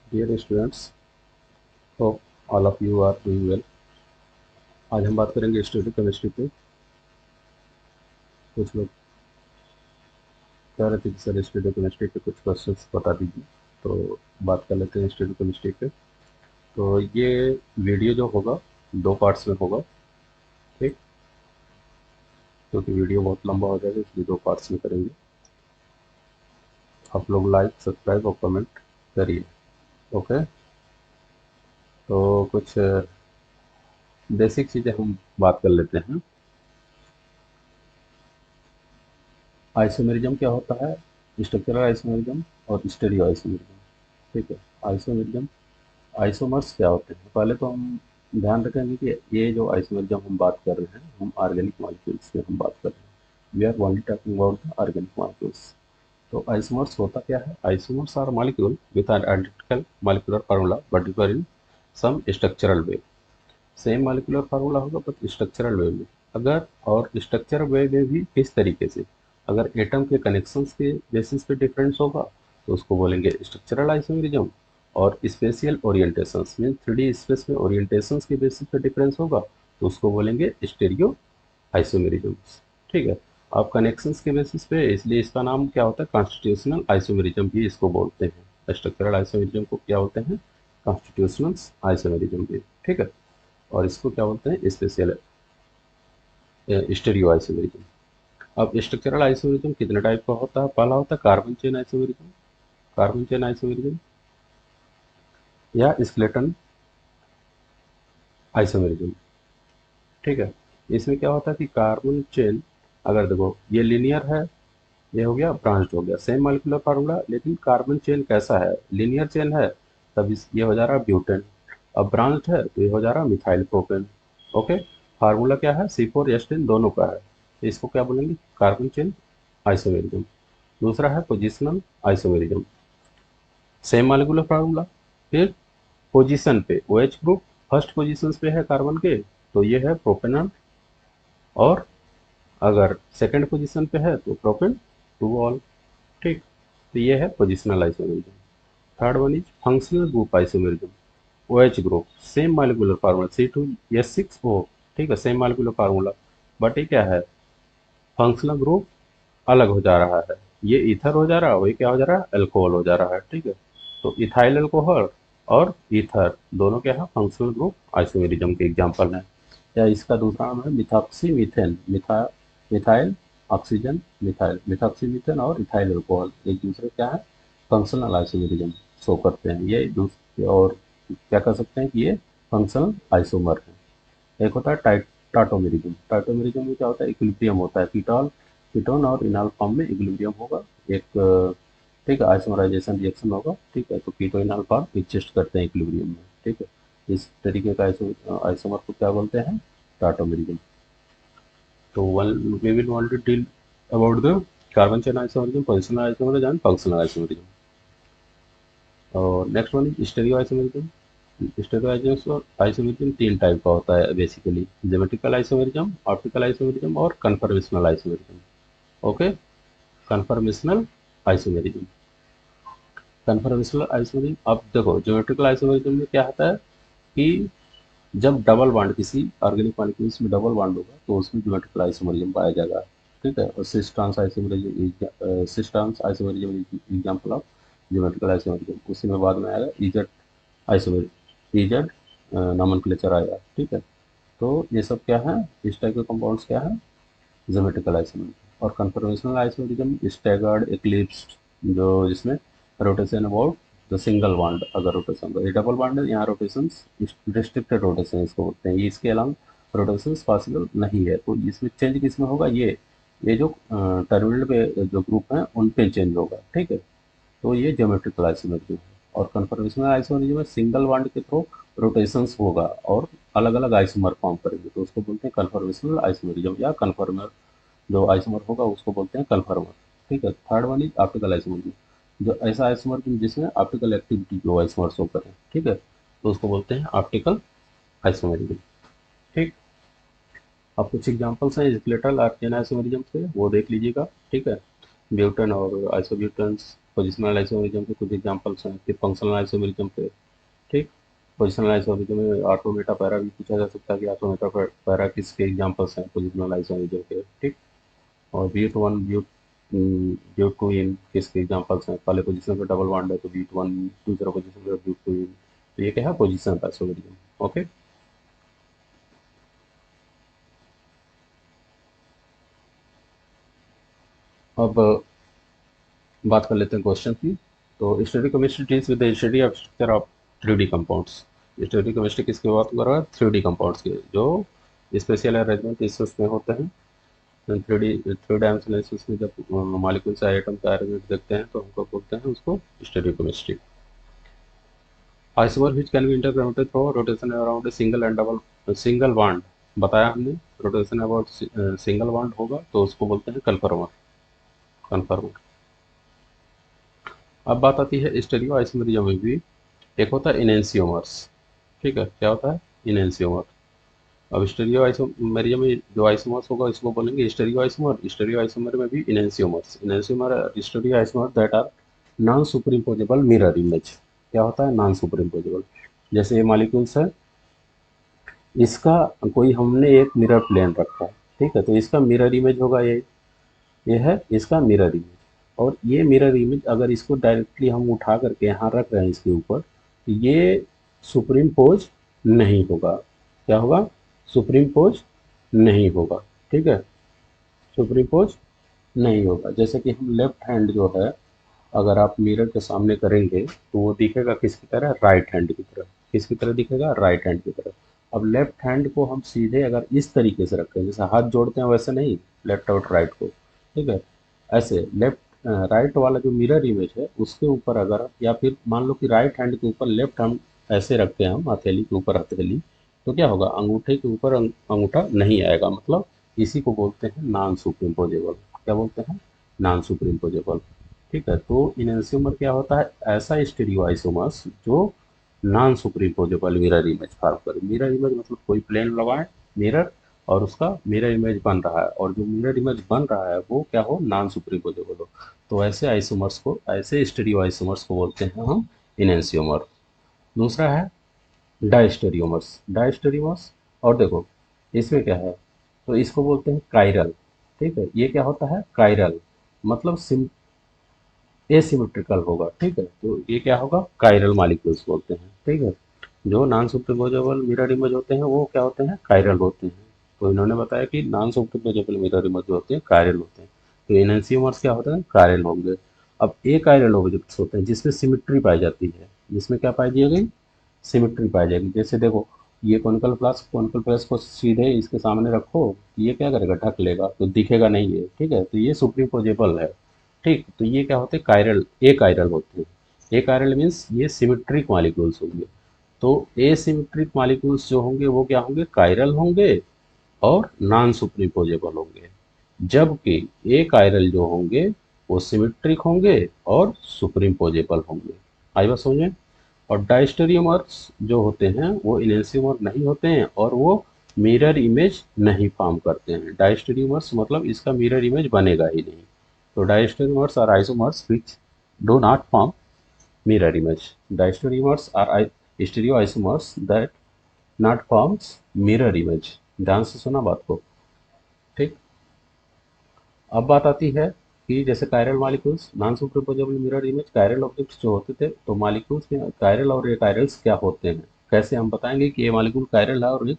Dear students, hope all of you are doing well. आज हम बात करेंगे स्टडी केमिस्ट्री पे। कुछ लोग कह रहे थे कि सर स्टडी केमिस्ट्री पे कुछ क्वेश्चंस बता दीजिए, तो बात कर लेते हैं स्टडी केमिस्ट्री पे। तो ये वीडियो जो होगा दो पार्ट्स में होगा, ठीक, क्योंकि वीडियो बहुत लंबा हो जाएगा इसलिए दो पार्ट्स में करेंगे। आप लोग लाइक सब्सक्राइब और कमेंट करिए। ओके, तो कुछ बेसिक चीज़ें हम बात कर लेते हैं। आइसोमेरिज्म क्या होता है, स्ट्रक्चरल आइसोमेरिज्म और स्टीरियो आइसोमेरिज्म। ठीक है, आइसोमेरिज्म, आइसोमर्स क्या होते हैं पहले तो हम ध्यान रखेंगे कि ये जो आइसोमर हम बात कर रहे हैं, हम ऑर्गेनिक मॉलिक्यूल्स की हम बात कर रहे हैं। We are only talking about the organic molecules. तो आइसोमर्स होता क्या है? Isomers are molecule with an identical molecular formula but differ in some structural way. Same molecular formula होगा बट स्ट्रक्चरल वे में। अगर और स्ट्रक्चरल वे में भी किस तरीके से, अगर एटम के कनेक्शंस के बेसिस पे डिफरेंस होगा तो उसको बोलेंगे स्ट्रक्चरल आइसोमेरिज्म। और spatial orientations mean 3D space में ओरिएंटेशंस के बेसिस पे डिफरेंस होगा तो उसको बोलेंगे स्टीरियो आइसोमेरिज्म। ठीक है, अब कनेक्शंस के बेसिस पे, इसलिए इसका नाम क्या होता है? कॉन्स्टिट्यूशनल आइसोमेरिज्म भी इसको बोलते हैं। स्ट्रक्चरल आइसोमेरिज्म को क्या बोलते हैं? कॉन्स्टिट्यूशनल आइसोमेरिज्म भी। ठीक है, और इसको क्या बोलते हैं? Special stereo isomerism. अब स्ट्रक्चरल आइसोमेरिज्म कितने टाइप का होता है? पहला होता है carbon chain isomerism, carbon chain isomerism या स्केलेटन आइसोमेरिज्म। ठीक है, इसमें क्या होता है कि कार्बन चेन, अगर देखो ये लीनियर है, ये हो गया ब्रांच्ड हो गया, सेम मॉलिक्यूलर फार्मूला, लेकिन कार्बन चेन कैसा है? लीनियर चेन है, तब ये हो जा रहा है ब्यूटेन। अब ब्रांच्ड है तो ये हो जा रहा है मिथाइल प्रोपेन। ओके, फार्मूला क्या है? C4H10 दोनों का है, तो इसको क्या बोलेंगे? Carbon chain isomerism. दूसरा है positional isomerism, same molecular formula, फिर पोजीशन पे OH ग्रुप फर्स्ट पोजीशन पे है कार्बन के, तो ये है प्रोपेनॉन। और अगर सेकंड पोजीशन पे है तो प्रोपेन टू ऑल। ठीक, तो ये है positional isomerism. Third one is functional group isomerism. OH group same molecular formula C2H6O। ठीक है, सेम मॉलिक्यूलर फार्मूला, बट ये क्या है? फंक्शनल ग्रुप अलग हो जा रहा है। ये ईथर हो जा रहा है, वही क्या हो जा रहा है? अल्कोहल हो जा रहा है। ठीक है, तो इथाइल अल्कोहल और ईथर दोनों क्या है? फंक्शनल ग्रुप आइसोमेरिज्म के एग्जांपल हैं। या इसका दूसरा नाम है methoxy methane, methyl oxygen methyl, methoxy methane और इथाइल अल्कोहल एक दूसरे क्या है? फंक्शनल आइसोमेरिज्म शो करते हैं। ये दूसरे और क्या कर सकते हैं कि ये फंक्शनल आइसोमर है। एक होता है टाटोमेरिज्म। टाटोमेरिज्म में क्या होता है? इक्विलिब्रियम होता है, कीटोन और इनॉल फॉर्म में इक्विलिब्रियम होगा। एक ठीक है, आइसोमराइजेशन रिएक्शन होगा। ठीक है, तो कीटो इनॉल फॉर्म एग्जिस्ट करते हैं इक्विलिब्रियम में। ठीक है, इस तरीके का आइसोमर को क्या बोलते हैं? टाटोमेरिज्म। तो one we will want to deal about the carbon chain isomerism, positional isomerism and functional isomerism. और next one is stereoisomerism. Stereoisomerism तीन टाइप का होता है basically: geometrical isomerism, optical isomerism और conformational isomerism. Okay, conformational isomerism, conformational isomerism. अब देखो geometrical isomerism में क्या होता है कि जब डबल बॉन्ड किसी ऑर्गेनिक मॉलिक्यूल्स में डबल बॉन्ड होगा तो उसमें ज्योमेट्रिकल आइसोमरिज्म पाया जाएगा। ठीक है, और cis trans isomerism example of geometrical isomerism. उसी में बाद में आएगा इजेड आइसोमरिज्म, इजेड नॉमेनक्लेचर आएगा। ठीक है, तो ये सब क्या है? इस टाइप के कंपाउंड्स क्या है? Geometrical isomerism. और कन्फर्मेशनल आइसोमरिज्म स्टैगर्ड इक्लिप्स, जो जिसमें rotation about the single bond, अगर रोटेशन तो ये डबल बॉन्ड है, यहाँ रोटेशन रिस्ट्रिक्टेड रोटेशन इसको बोलते हैं, ये इसके अलावा रोटेशन पॉसिबल नहीं है। तो इसमें चेंज किसमें होगा? ये जो टर्मिनल पे जो ग्रुप है उन पे चेंज होगा। ठीक है, तो ये ज्योमेट्रिकल आइसोमेरिज्म है। और कन्फर्मेशनल आइसोमेरिज्म में सिंगल बॉन्ड के थ्रू रोटेशंस होगा और अलग अलग आइसोमर फॉर्म करेंगे, तो उसको बोलते हैं कन्फर्मेशनल आइसोमेरिज्म या कन्फर्मर। जो आइसोमर होगा उसको बोलते हैं कन्फर्मर। ठीक है, third one is optical isomerism, जो ऐसा आइसोमर जिसमें ऑप्टिकल एक्टिविटी जो आइसोमर शो करें। ठीक है, तो उसको बोलते हैं ऑप्टिकल आइसोमरिज्म। ठीक, अब कुछ एग्जांपल्स हैं स्केलेटल आर्केन आइसोमरिज्म से, वो देख लीजिएगा। ठीक है, ब्यूटेन और आइसोब्यूटेन्स, पोजिशनल आइसोमेरिज्म के कुछ एग्जांपल्स हैं, फिर फंक्शनल आइसोमेरिज्म के। ठीक, पोजिशनल आइसोमेरिज्म में ऑटो मेटा पैरा भी पूछा जा सकता है कि ऑटो मेटा पैरा किसके एग्जांपल्स हैं पोजिशनल आइसोमेरिज्म के। ठीक, और ब्यूट वन ब्यूट टू इन किसके एग्जांपल्स हैं, पहले पोजीशन पे डबल बॉन्ड है तो ब्यूट वन, दूसरा पोजीशन पे ब्यूट टू इन। तो ये क्या है, पोजीशन आइसोमेरिज्म। ओके, अब बात कर लेते हैं क्वेश्चन की। तो stoichiometry deals with the study of structure of 3D compounds. Stoichiometry किसकी बात कर रहा है, 3D कंपाउंड्स की, जो स्पेशल अरेंजमेंट इस उसमें होते हैं। थ्री डायमेंशनल में जब मॉलिक्यूल से आइटम का अरेंजमेंट देखते हैं तो हमको बोलते हैं उसको stoichiometry. Isomer which can be interconnected through rotation around a single and double single bond, बताया हमने। रोटेशन अबाउट सिंगल बॉन्ड होगा तो उसको बोलते हैं कन्फर्मर। कन्फर्मर। अब बात आती है स्टीरियो आइसोमरिज्म में भी। एक होता है इनेंसियोमर्स। ठीक है, क्या होता है, इनेंसियोमर। अब स्टीरियो आइसोमरिज्म में जो आइसोमर्स होगा इसको बोलेंगे स्टीरियो आइसोमर। स्टीरियो आइसोमर में भी enantiomers. Enantiomer stereoisomer that are non superimposable mirror image. क्या होता है, नॉन सुपरइम्पोजेबल। जैसे ये मॉलिक्यूल्स है, इसका कोई हमने एक मिरर प्लेन रखा है, ठीक है, तो इसका मिरर इमेज होगा ये है इसका मिरर इमेज। और ये मिरर इमेज अगर इसको डायरेक्टली हम उठा करके यहाँ रख रहे हैं इसके ऊपर, तो ये सुप्रीम पोज नहीं होगा। क्या होगा, सुप्रीम पोज नहीं होगा। ठीक है, सुप्रीम पोज नहीं होगा। जैसे कि हम लेफ्ट हैंड जो है, अगर आप मिरर के सामने करेंगे तो वो दिखेगा किसकी तरह, राइट हैंड की तरह। किसकी तरह दिखेगा, राइट हैंड की तरह। अब लेफ्ट हैंड को हम सीधे अगर इस तरीके से रखें, जैसे हाथ जोड़ते हैं वैसे नहीं, लेफ्ट और राइट को, ठीक है, ऐसे लेफ्ट राइट वाला जो मिरर इमेज है उसके ऊपर अगर, या फिर मान लो कि राइट हैंड के ऊपर लेफ्ट हैंड ऐसे रखते हैं हम, हथेली के ऊपर हथेली, तो क्या होगा, अंगूठे के ऊपर अंगूठा नहीं आएगा। मतलब इसी को बोलते हैं नॉन सुपरिम्पोजेबल। क्या बोलते हैं, नॉन सुपरिम्पोजेबल। ठीक है, तो इनेंसियोमर क्या होता है, ऐसा स्टीरियो आइसोमर्स जो non superimposable mirror image form करे। मिरर इमेज मतलब कोई प्लेन लगाए मिरर और उसका मिरर इमेज बन रहा है, और जो मिरर इमेज बन रहा है वो क्या हो, नॉन सुपरिम्पोजेबल हो। तो ऐसे आइसोमर्स को, ऐसे स्टीरियो आइसोमर्स को बोलते हैं हम इनेंसियोमर। दूसरा है डायस्टेरियोमर्स। डायस्टेरियोमर्स, और देखो इसमें क्या है, तो इसको बोलते हैं कायरल। ठीक है, ये क्या होता है, कायरल, मतलब एसिमेट्रिकल होगा। ठीक है, तो ये क्या होगा, कायरल मॉलिक्यूल्स बोलते हैं। ठीक है, जो नॉन सुपरपोजेबल मिरर इमेज होते हैं वो क्या होते हैं, कायरल होते हैं। तो इन्होंने बताया कि नॉन सुपरपोजेबल मिरर इमेज जो होते हैं कायरल होते हैं। तो एनेंसियोमर्स क्या होते हैं, कायरल होंगे। अब ए कायरल ऑब्जेक्ट्स होते हैं जिसमें सिमिट्री पाई जाती है। जिसमें क्या पाई जाएगी, सिमिट्री पाई जाएगी। जैसे देखो, ये कॉनिकल प्लस को सीधे इसके सामने रखो, ये क्या करेगा, ढक लेगा, तो दिखेगा नहीं है। ठीक है, तो ये सुपरपोजेबल है। ठीक, तो ये क्या होते हैं, कायरल, ए कायरल होते हैं। ए कायरल मीन्स ये सिमेट्रिक मॉलिक्यूल्स होंगे। तो एसिमेट्रिक मॉलिक्यूल्स जो होंगे वो क्या होंगे, कायरल होंगे और नॉन सुपरिम्पोजेबल होंगे। जबकि ए कायरल जो होंगे वो सिमेट्रिक होंगे और सुपरिम्पोजेबल होंगे। आई बात समझ में। और डायस्टेरियोमर्स जो होते हैं वो इनेंसियोमर नहीं होते हैं और वो मिरर इमेज नहीं फॉर्म करते हैं। डायस्टेरियोमर्स मतलब इसका मिरर इमेज बनेगा ही नहीं। तो diastereomers are isomers which do not form mirror image. Diastereomers are stereoisomers that not forms mirror image. ध्यान से सुना बात को। ठीक, अब बात आती है कि जैसे chiral molecules, non superposable mirror image, chiral objects जो होते थे, तो मॉलिक्यूल्स में कायरल और ये कायरल्स क्या होते हैं, कैसे हम बताएंगे कि ये मॉलिक्यूल कायरल है और ये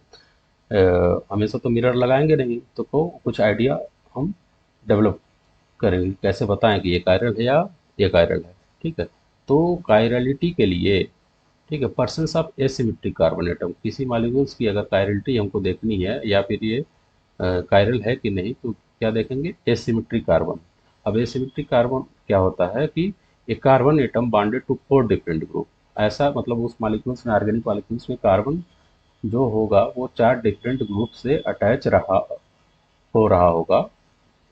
हमेशा तो मिरर लगाएंगे नहीं, तो कुछ आइडिया हम डेवलप करेंगे, कैसे बताएं कि ये कायरल है या ये कायरल है। ठीक है, तो कायरलिटी के लिए, ठीक है, persons of asymmetric carbon atom, किसी मॉलिक्यूल्स की अगर कायरलिटी हमको देखनी है या फिर ये कायरल है कि नहीं, तो क्या देखेंगे, एसिमेट्रिक कार्बन। अब एसिमेट्रिक कार्बन क्या होता है कि एक carbon atom bonded to 4 different group. ऐसा मतलब उस मॉलिक्यूल्स में, ऑर्गेनिक मॉलिक्यूल्स में कार्बन जो होगा वो 4 डिफरेंट ग्रुप से अटैच हो रहा होगा,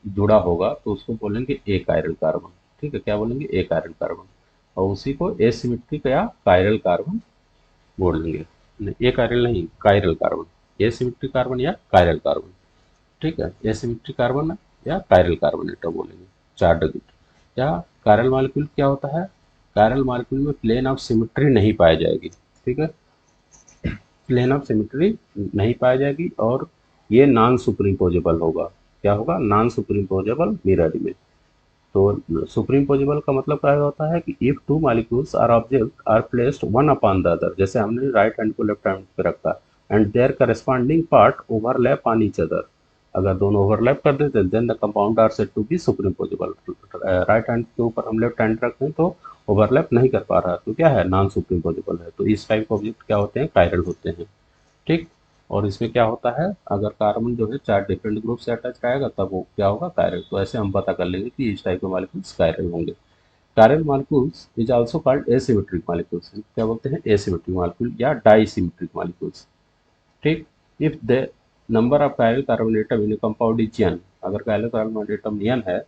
जुड़ा होगा, तो उसको बोलेंगे ए कायरल कार्बन। ठीक है, क्या बोलेंगे, ए कायरल कार्बन। और उसी को एसिमेट्रिक या कायरल कार्बन बोल देंगे। नहीं, ए कायरल नहीं, कायरल कार्बन। एसिमेट्रिक कार्बन या कायरल कार्बन। ठीक है, एसिमेट्रिक कार्बन या कायरल कार्बन एटम बोलेंगे, 4 डिजिट। क्या कायरल मॉलिक्यूल क्या होता है, कायरल मॉलिक्यूल में प्लेन ऑफ सिमेट्री नहीं पाई जाएगी, ठीक है, प्लेन ऑफ सिमेट्री नहीं पाई जाएगी, और ये नॉन सुपरिम्पोजेबल होगा। क्या होगा, नॉन सुपरिम्पोजेबल मिरर इमेज। तो सुपरिम्पोजेबल का मतलब क्या होता है कि if two molecules or object are placed one upon the other, जैसे हमने राइट हैंड को लेफ्ट हैंड पे रखा and their corresponding part overlap on each other, अगर दोनों ओवरलैप कर देते हैं then the compound are said to be superimposable. Right hand के ऊपर हम लेफ्ट हैंड रखते हैं तो ओवरलैप नहीं कर पा रहा, तो क्या है, नॉन सुपरिम्पोजेबल है। तो इस टाइप के ऑब्जेक्ट क्या होते हैं, कायरल होते हैं, ठीक। और इसमें क्या होता है, अगर कार्बन जो है 4 डिफरेंट ग्रुप से अटैच रहेगा तब वो क्या होगा, कायरल। तो ऐसे हम पता कर लेंगे कि इस टाइप के मॉलिक्यूल्स कायरल होंगे। Chiral molecules is also called asymmetric molecules, क्या बोलते हैं, एसिमेट्रिक मॉलिक्यूल या डाइसिमेट्रिक मॉलिक्यूल्स, ठीक। If the number of chiral carbon atom in compound is n, अगर कायरल कार्बन एटम n है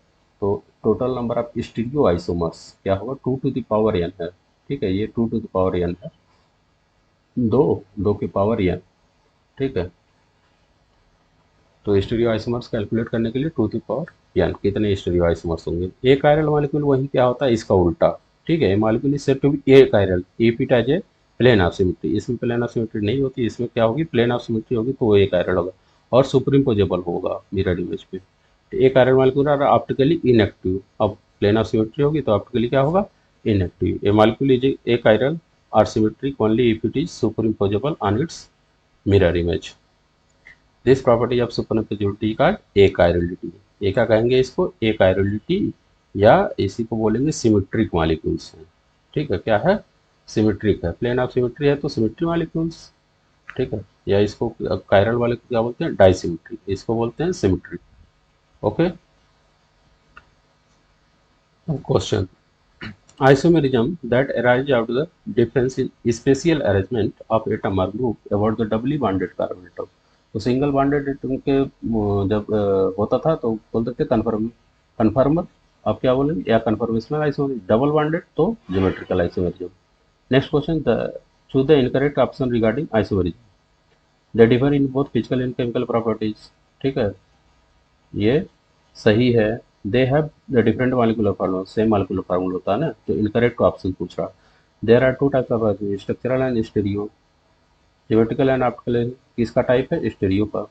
तो total number of stereo isomers क्या होगा, 2 टू द पावर n है, ठीक है, ये 2 टू द पावर n है, दो, 2 की पावर n, ठीक है। तो स्टीरियो आइसोमर्स कैलकुलेट करने के लिए 2 की पावर n कितने स्टीरियो आइसोमर्स होंगे। ए कायरल मॉलिक्यूल वही क्या होता है, इसका उल्टा, ठीक है, molecule is said to be a chiral if it has a plane of symmetry, इसमें प्लेन ऑफ सिमेट्री नहीं होती, इसमें क्या होगी, प्लेन ऑफ सिमेट्री होगी तो वो ए कायरल होगा और सुपरिम्पोजेबल होगा मिरर इमेज पे। तो achiral molecule are optically inactive, अब प्लेन ऑफ सिमेट्री होगी तो ऑप्टिकली क्या होगा, inactive. A molecule is achiral or symmetric only if it is superimposable on its mirror image. This property of superimposability का ए chirality, ए क्या कहेंगे इसको, ए chirality, या इसी को बोलेंगे सिमेट्रिक मॉलिक्यूल्स हैं, ठीक है, क्या है, सिमेट्रिक है, प्लेन ऑफ सिमेट्री है तो सिमेट्री मॉलिक्यूल्स, ठीक है, या इसको कायरल वाले को क्या बोलते हैं, डाइसिमेट्री, इसको बोलते हैं symmetry. Okay, question, isomerism that arises out of the difference in spatial arrangement of atom or group about the doubly bonded carbon atom। तो सिंगल बॉन्डेड एटम के जब होता था तो बोलते थे कन्फर्मर, आप क्या बोलेंगे, या कन्फर्मेशनल आइसोमेरिज्म, डबल बॉन्डेड तो geometrical isomerism. Next question, choose the incorrect option regarding isomerism, they differ in both physical and chemical properties, ठीक है, ये सही है। They have the different molecular formula, same molecular formula होता है ना, तो इनकरेक्ट ऑप्शन पूछ रहा। There are two types of structural and stereo, geometrical and optical, किसका टाइप है, स्टीरियो का।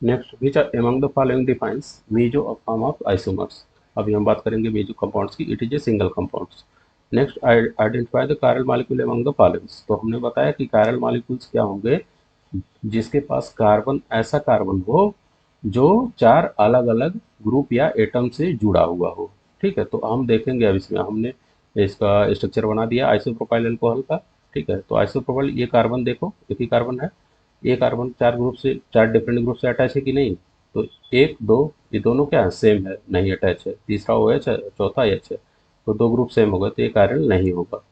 Next, which among the following defines meso form of isomers, अभी हम बात करेंगे मेजो कंपाउंड्स की, it is a single compounds. Next, identify the chiral molecule among the followings, तो हमने बताया कि कायरल मॉलिक्यूल्स क्या होंगे, जिसके पास कार्बन, ऐसा कार्बन हो जो 4 अलग-अलग ग्रुप या एटम से जुड़ा हुआ हो, ठीक है। तो हम देखेंगे, अब इसमें हमने इसका स्ट्रक्चर बना दिया आइसोप्रोपाइल अल्कोहल का, ठीक है। तो आइसोप्रोपाइल, ये कार्बन देखो, एक ही कार्बन है, ये कार्बन 4 ग्रुप से, 4 डिफरेंट ग्रुप से अटैच है कि नहीं, तो 1 2 ये दोनों क्या है, सेम है, नहीं अटैच है, तीसरा OH है, चौथा H है, तो 2 ग्रुप सेम होगा तो ये कायरल नहीं होगा।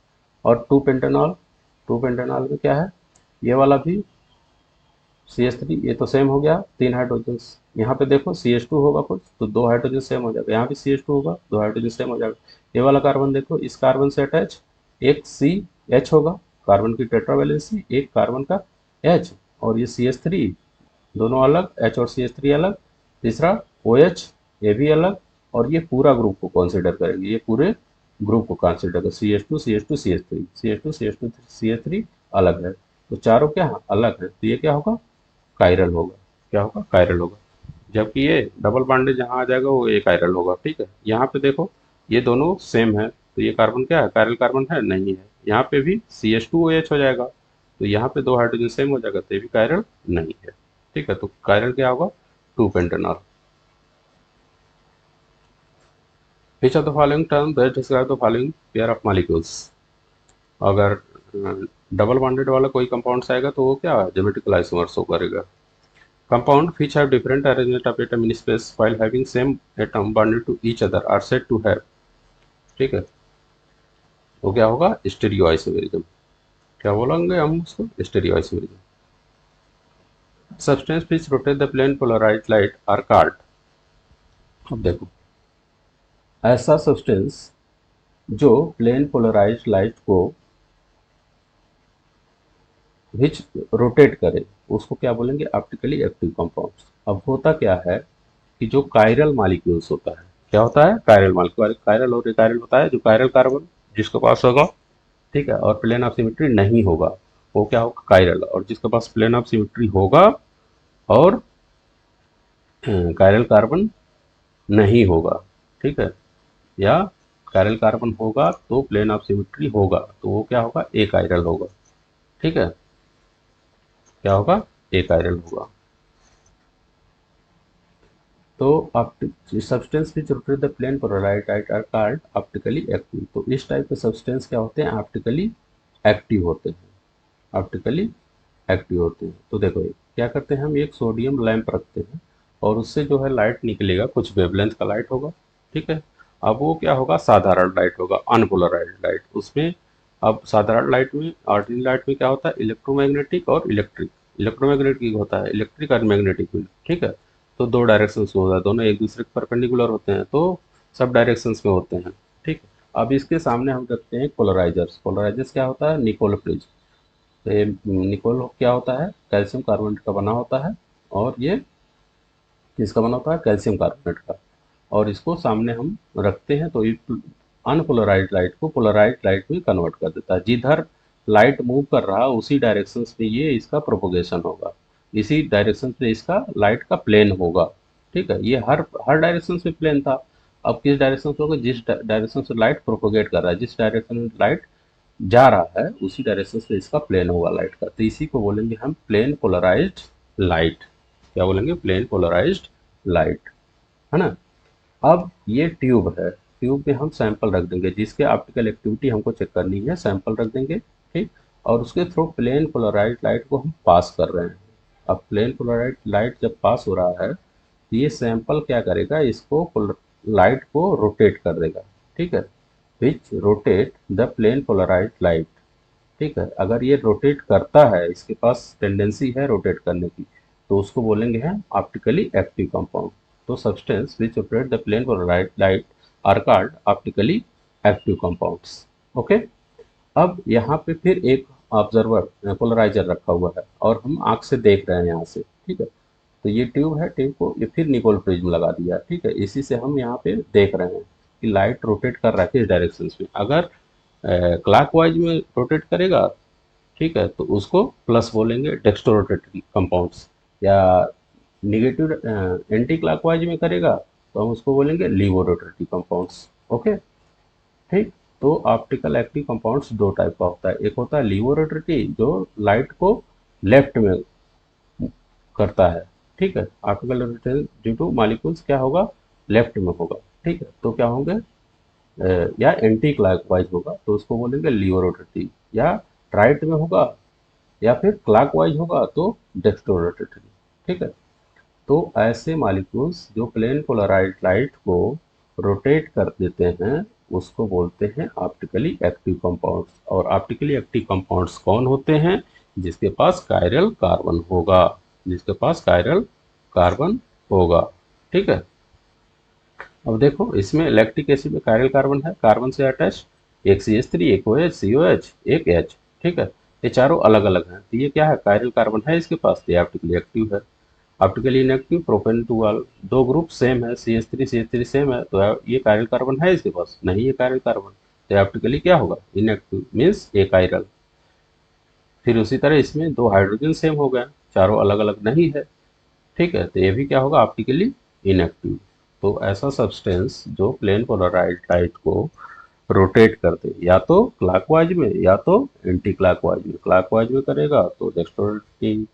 और 2 पेंटेनॉल, 2 पेंटेनॉल में क्या है, ये वाला भी CH3, ये तो सेम हो गया, 3 हाइड्रोजन्स, यहाँ पे देखो CH2 होगा कुछ तो 2 हाइड्रोजन सेम हो जाएगा, यहाँ भी CH2 होगा, 2 हाइड्रोजन सेम हो जाएगा। ये वाला कार्बन देखो, इस कार्बन से अटैच एक CH होगा, कार्बन की टेट्रावैलेंसी, एक कार्बन का H, और ये CH3, दोनों अलग, H और CH3 अलग, तीसरा OH, ये भी अलग, और ये पूरा ग्रुप को कंसिडर करेंगे, ये पूरे ग्रुप को कंसिडर करें, CH2 CH2 CH3, CH2 CH2 CH3 अलग है, तो चारों क्या है, अलग है, तो ये क्या होगा, कायरल होगा, क्या होगा, कायरल होगा। जबकि ये डबल बॉन्डेज जहाँ आ जाएगा वो एक कायरल होगा, ठीक है। यहाँ पे देखो ये दोनों सेम है तो ये कार्बन क्या है, कायरल कार्बन है, नहीं है। यहाँ पे भी CH2OH हो जाएगा तो यहाँ पे 2 हाइड्रोजन सेम हो जाएगा तो ये भी कायरल नहीं है, ठीक है। तो कायरल क्या होगा, 2 pentanol. Which of the following term best describe the following pair of molecules, अगर डबल बॉन्डेड वाला कोई कंपाउंड्स आएगा तो वो क्या ज्योमेट्रिकल आइसोमर्स हो करेगा। Compound which have different arrangement of atom in space while having same atom bonded to each other are said to have, ठीक है, वो क्या होगा, स्टीरियो आइसोमेरिज्म, क्या बोलेंगे हम उसको, stereo isomerism. Substance which rotate the plane polarized light are called, अब देखो, ऐसा सब्सटेंस जो प्लेन पोलराइज्ड लाइट को विच रोटेट करे उसको क्या बोलेंगे, ऑप्टिकली एक्टिव कंपाउंड्स। अब होता क्या है कि जो कायरल मॉलिक्यूल्स होता है, क्या होता है, कायरल मॉलिक्यूल। कायरल और इकायरल होता है, जो कायरल कार्बन जिसके पास होगा, ठीक है, और प्लेन ऑफ सिमेट्री नहीं होगा, वो क्या होगा, कायरल। और जिसके पास प्लेन ऑफ सिमेट्री होगा और कायरल कार्बन नहीं होगा, ठीक है, या कायरल कार्बन होगा तो प्लेन ऑफ सिमेट्री होगा, तो वो क्या होगा, ए कायरल होगा, ठीक है, क्या होगा, ए कायरल होगा। तो substance which rotate the plane polarized light are called optically active. तो इस टाइप के सब्सटेंस क्या होते हैं, ऑप्टिकली एक्टिव होते हैं, ऑप्टिकली एक्टिव होते हैं। तो देखो क्या करते हैं, हम एक सोडियम लैंप रखते हैं और उससे जो है लाइट निकलेगा, कुछ वेवलेंथ का लाइट होगा, ठीक है। अब वो क्या होगा, साधारण लाइट होगा, अनपोलराइज्ड लाइट। उसमें अब साधारण लाइट में, ऑर्डिनरी लाइट में क्या होता है, इलेक्ट्रोमैग्नेटिक और इलेक्ट्रिक। इलेक्ट्रोमैग्नेटिक होता है इलेक्ट्रिक और मैग्नेटिक फील्ड, ठीक है। तो दो डायरेक्शंस में होता है, दोनों एक दूसरे के परपेंडिकुलर होते हैं, तो सब डायरेक्शंस में होते हैं, ठीक है। अब इसके सामने हम रखते हैं पोलराइजर्स। पोलराइजर्स क्या होता है, निकोल फ्रिज। तो ये निकोल क्या होता है, कैल्शियम कार्बोनेट का बना होता है, और ये किसका बना होता है, कैल्शियम कार्बोनेट का। और इसको सामने हम रखते हैं, तो ये अनपोलराइज्ड लाइट को पोलराइज्ड लाइट में कन्वर्ट कर देता है। जिधर लाइट मूव कर रहा है उसी डायरेक्शन में ये इसका प्रोपोगेशन होगा, इसी डायरेक्शन में इसका लाइट का प्लेन होगा, ठीक है। ये हर हर डायरेक्शन में प्लेन था। अब किस डायरेक्शन से होगा, जिस डायरेक्शन से लाइट प्रोपोगेट कर रहा है, जिस डायरेक्शन में लाइट जा रहा है उसी डायरेक्शन से इसका प्लेन होगा लाइट का। तो इसी को बोलेंगे हम प्लेन पोलराइज्ड लाइट। क्या बोलेंगे, प्लेन पोलराइज्ड लाइट, है ना। अब ये ट्यूब है, ट्यूब में हम सैंपल रख देंगे, जिसके ऑप्टिकल एक्टिविटी हमको चेक करनी है, सैंपल रख देंगे, ठीक। और उसके थ्रू प्लेन पोलराइज्ड लाइट को हम पास कर रहे हैं। अब प्लेन पोलराइज्ड लाइट जब पास हो रहा है तो ये सैंपल क्या करेगा, इसको लाइट को रोटेट कर देगा, ठीक है, which rotate the plane polarized light, ठीक है। अगर ये रोटेट करता है, इसके पास टेंडेंसी है रोटेट करने की, तो उसको बोलेंगे हैं ऑप्टिकली एक्टिव कंपाउंड। तो substance which rotate the plane polarized light are called optically active compounds. Okay. अब यहाँ पे फिर एक ऑब्जर्वर पोलराइजर रखा हुआ है और हम आंख से देख रहे हैं यहाँ से, ठीक है। तो ये ट्यूब है, ट्यूब को ये फिर निकोल प्रिज्म लगा दिया, ठीक है। इसी से हम यहाँ पे देख रहे हैं कि लाइट रोटेट कर रहा है किस डायरेक्शन में। अगर क्लॉकवाइज में रोटेट करेगा, ठीक है, तो उसको प्लस बोलेंगे, डेक्स्ट्रो रोटेटिंग कंपाउंड्स। या निगेटिव एंटी क्लॉकवाइज में करेगा तो हम उसको बोलेंगे लीवो रोटेटिंग कंपाउंड्स। ओके, ठीक। तो ऑप्टिकल एक्टिव कंपाउंड्स दो टाइप का होता है, एक होता है लीवो रोटेटिव जो लाइट को लेफ्ट में करता है, ठीक है। Optical rotative due two molecules क्या होगा, लेफ्ट में होगा, ठीक है। तो क्या होंगे, या एंटी क्लॉकवाइज होगा तो उसको बोलेंगे लीवो रोटेटिव, या राइट में होगा या फिर क्लॉकवाइज होगा तो डेक्स्ट्रो रोटेटिव, ठीक है। तो ऐसे मॉलिक्यूल्स जो प्लेन पोलराइज्ड लाइट को रोटेट कर देते हैं उसको बोलते हैं ऑप्टिकली एक्टिव कंपाउंड्स। और ऑप्टिकली एक्टिव कंपाउंड्स कौन होते हैं, जिसके पास कायरल कार्बन होगा, जिसके पास कायरल कार्बन होगा, ठीक है। अब देखो इसमें लैक्टिक एसिड में कायरल कार्बन है, कार्बन से अटैच, एक CH3, एक OH, COH, एक H, ठीक है। ये चारों अलग अलग हैं, तो ये क्या है, कायरल कार्बन है इसके पास, तो ये ऑप्टिकली एक्टिव है। ऑप्टिकली इनएक्टिव, प्रोपेन टू वाल, दो ग्रुप सेम है, CH3 सेम है, तो ये कायरल कार्बन है इसके पास, नहीं है कायरल कार्बन, तो ऑप्टिकली क्या होगा, इनएक्टिव, मीन्स ए कायरल। फिर उसी तरह इसमें दो हाइड्रोजन सेम हो गए, चारों अलग अलग नहीं है, ठीक है, तो ये भी क्या होगा, ऑप्टिकली इनएक्टिव। तो ऐसा सब्सटेंस जो प्लेन पोलराइज्ड लाइट को रोटेट करते, या तो क्लॉकवाइज में या तो एंटी क्लॉकवाइज में। क्लॉकवाइज में करेगा तो डेक्स्ट्रो रोटेटिव,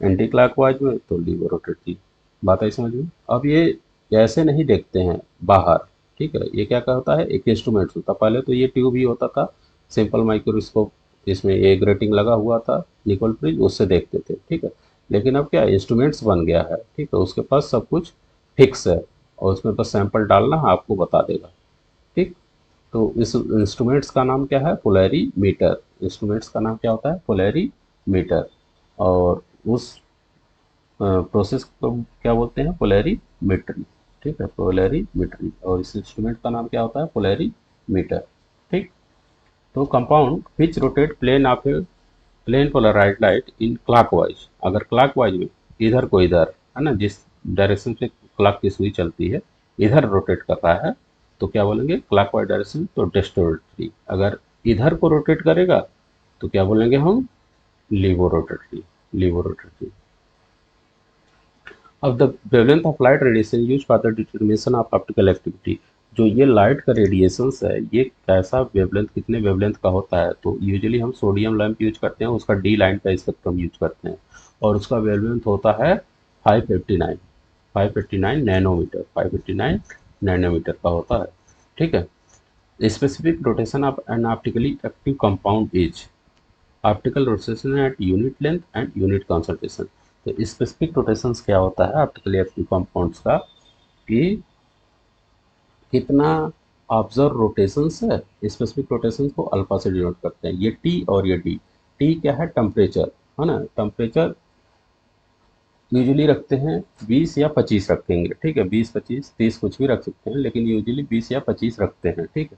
एंटी क्लॉकवाइज में तो लीवर रोटेटिव। बात आई समझ में। अब ये ऐसे नहीं देखते हैं बाहर, ठीक है, ये क्या होता है, एक इंस्ट्रूमेंट होता। पहले तो ये ट्यूब ही होता था, सिंपल माइक्रोस्कोप, इसमें एक ग्रेटिंग लगा हुआ था निकोल प्रिज्म, उससे देखते थे, ठीक है। लेकिन अब क्या इंस्ट्रूमेंट्स बन गया है, ठीक है, उसके पास सब कुछ फिक्स है और उसमें बस सैंपल डालना है, आपको बता देगा, ठीक। तो इस इंस्ट्रूमेंट्स का नाम क्या है, पोलैरीमीटर। इंस्ट्रूमेंट्स का नाम क्या होता है, पोलैरीमीटर। और उस प्रोसेस को क्या बोलते हैं, पोलैरीमेट्री, ठीक है, पोलैरीमेट्री। और इस इंस्ट्रूमेंट का नाम क्या होता है, पोलैरीमीटर, ठीक। तो compound which rotate plane of a plane polarized light in clockwise, अगर क्लॉकवाइज में इधर को इधर, है ना, जिस डायरेक्शन से क्लॉक की सुई चलती है, इधर रोटेट कर रहा है तो क्या बोलेंगे क्लॉकवाइज डायरेक्शन, तो डेस्टोरोटरी। अगर इधर को रोटेट करेगा तो क्या बोलेंगे हम लीवोरोटेटरी, लीवोरोटेटरी। अब the wavelength of light radiation use for the determination of optical activity. जो ये लाइट का रेडिएशंस है ये कैसा वेवलेंथ, कितने वेवलेंथ का होता है, तो यूजुअली हम सोडियम लैंप यूज करते हैं, उसका डी लाइन का स्पेक्ट्रम यूज करते हैं और उसका वेवलेंथ होता है 559, 559 नैनोमीटर, 559 नैनोमीटर का होता है। ठीक है। Specific rotation of N optically active compound is optical rotation eight unit length and unit concentration. तो स्पेसिफिक रोटेशंस क्या होता है ऑप्टिकली एक्टिव कंपाउंड्स का, कि कितना ऑब्जर्व रोटेशंस है। स्पेसिफिक रोटेशंस को अल्फा से डिनोट करते हैं, ये टी और ये डी। टी क्या है, टेम्परेचर है ना, टेम्परेचर यूजुअली रखते हैं 20 या 25 रखेंगे। ठीक है, 20 25 30 कुछ भी रख सकते हैं, लेकिन यूजुअली 20 या 25 रखते हैं। ठीक है,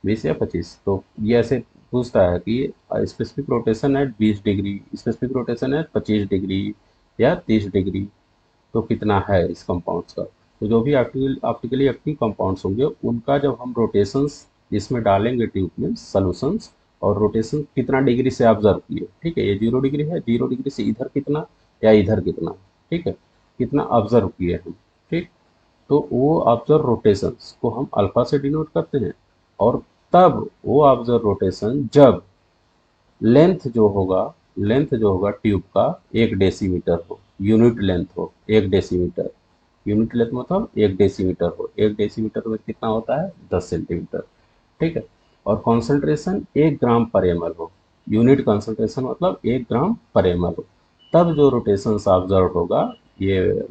20 या 25। तो ये ऐसे पूछता है कि स्पेसिफिक रोटेशन है 20 डिग्री, स्पेसिफिक रोटेशन है 25 डिग्री या 30 डिग्री, तो कितना है इस कंपाउंड्स का। तो जो भी ऑप्टिकली एक्टिव कंपाउंड्स होंगे उनका जब हम रोटेशंस इसमें डालेंगे ट्यूब में सॉल्यूशंस, और रोटेशन कितना डिग्री से ऑब्जर्व किए। ठीक है, ये 0 डिग्री है, 0 डिग्री से इधर कितना या इधर कितना, ठीक है, कितना ऑब्जर्व किए हम। ठीक, तो वो ऑब्जर्व रोटेशंस को हम अल्फा से डिनोट करते हैं। और तब वो ऑब्जर्व रोटेशन जब लेंथ जो होगा ट्यूब का 1 डेसीमीटर हो, यूनिट लेंथ हो 1 डेसीमीटर, यूनिट लेंथ मतलब 1 डेसीमीटर हो, 1 डेसीमीटर में कितना होता है 10 सेंटीमीटर। ठीक है, और कॉन्सेंट्रेशन 1 ग्राम पर एमएल हो, यूनिट कॉन्सेंट्रेशन मतलब 1 ग्राम पर एमएल हो, तब जो रोटेशन ऑब्जर्व होगा, ये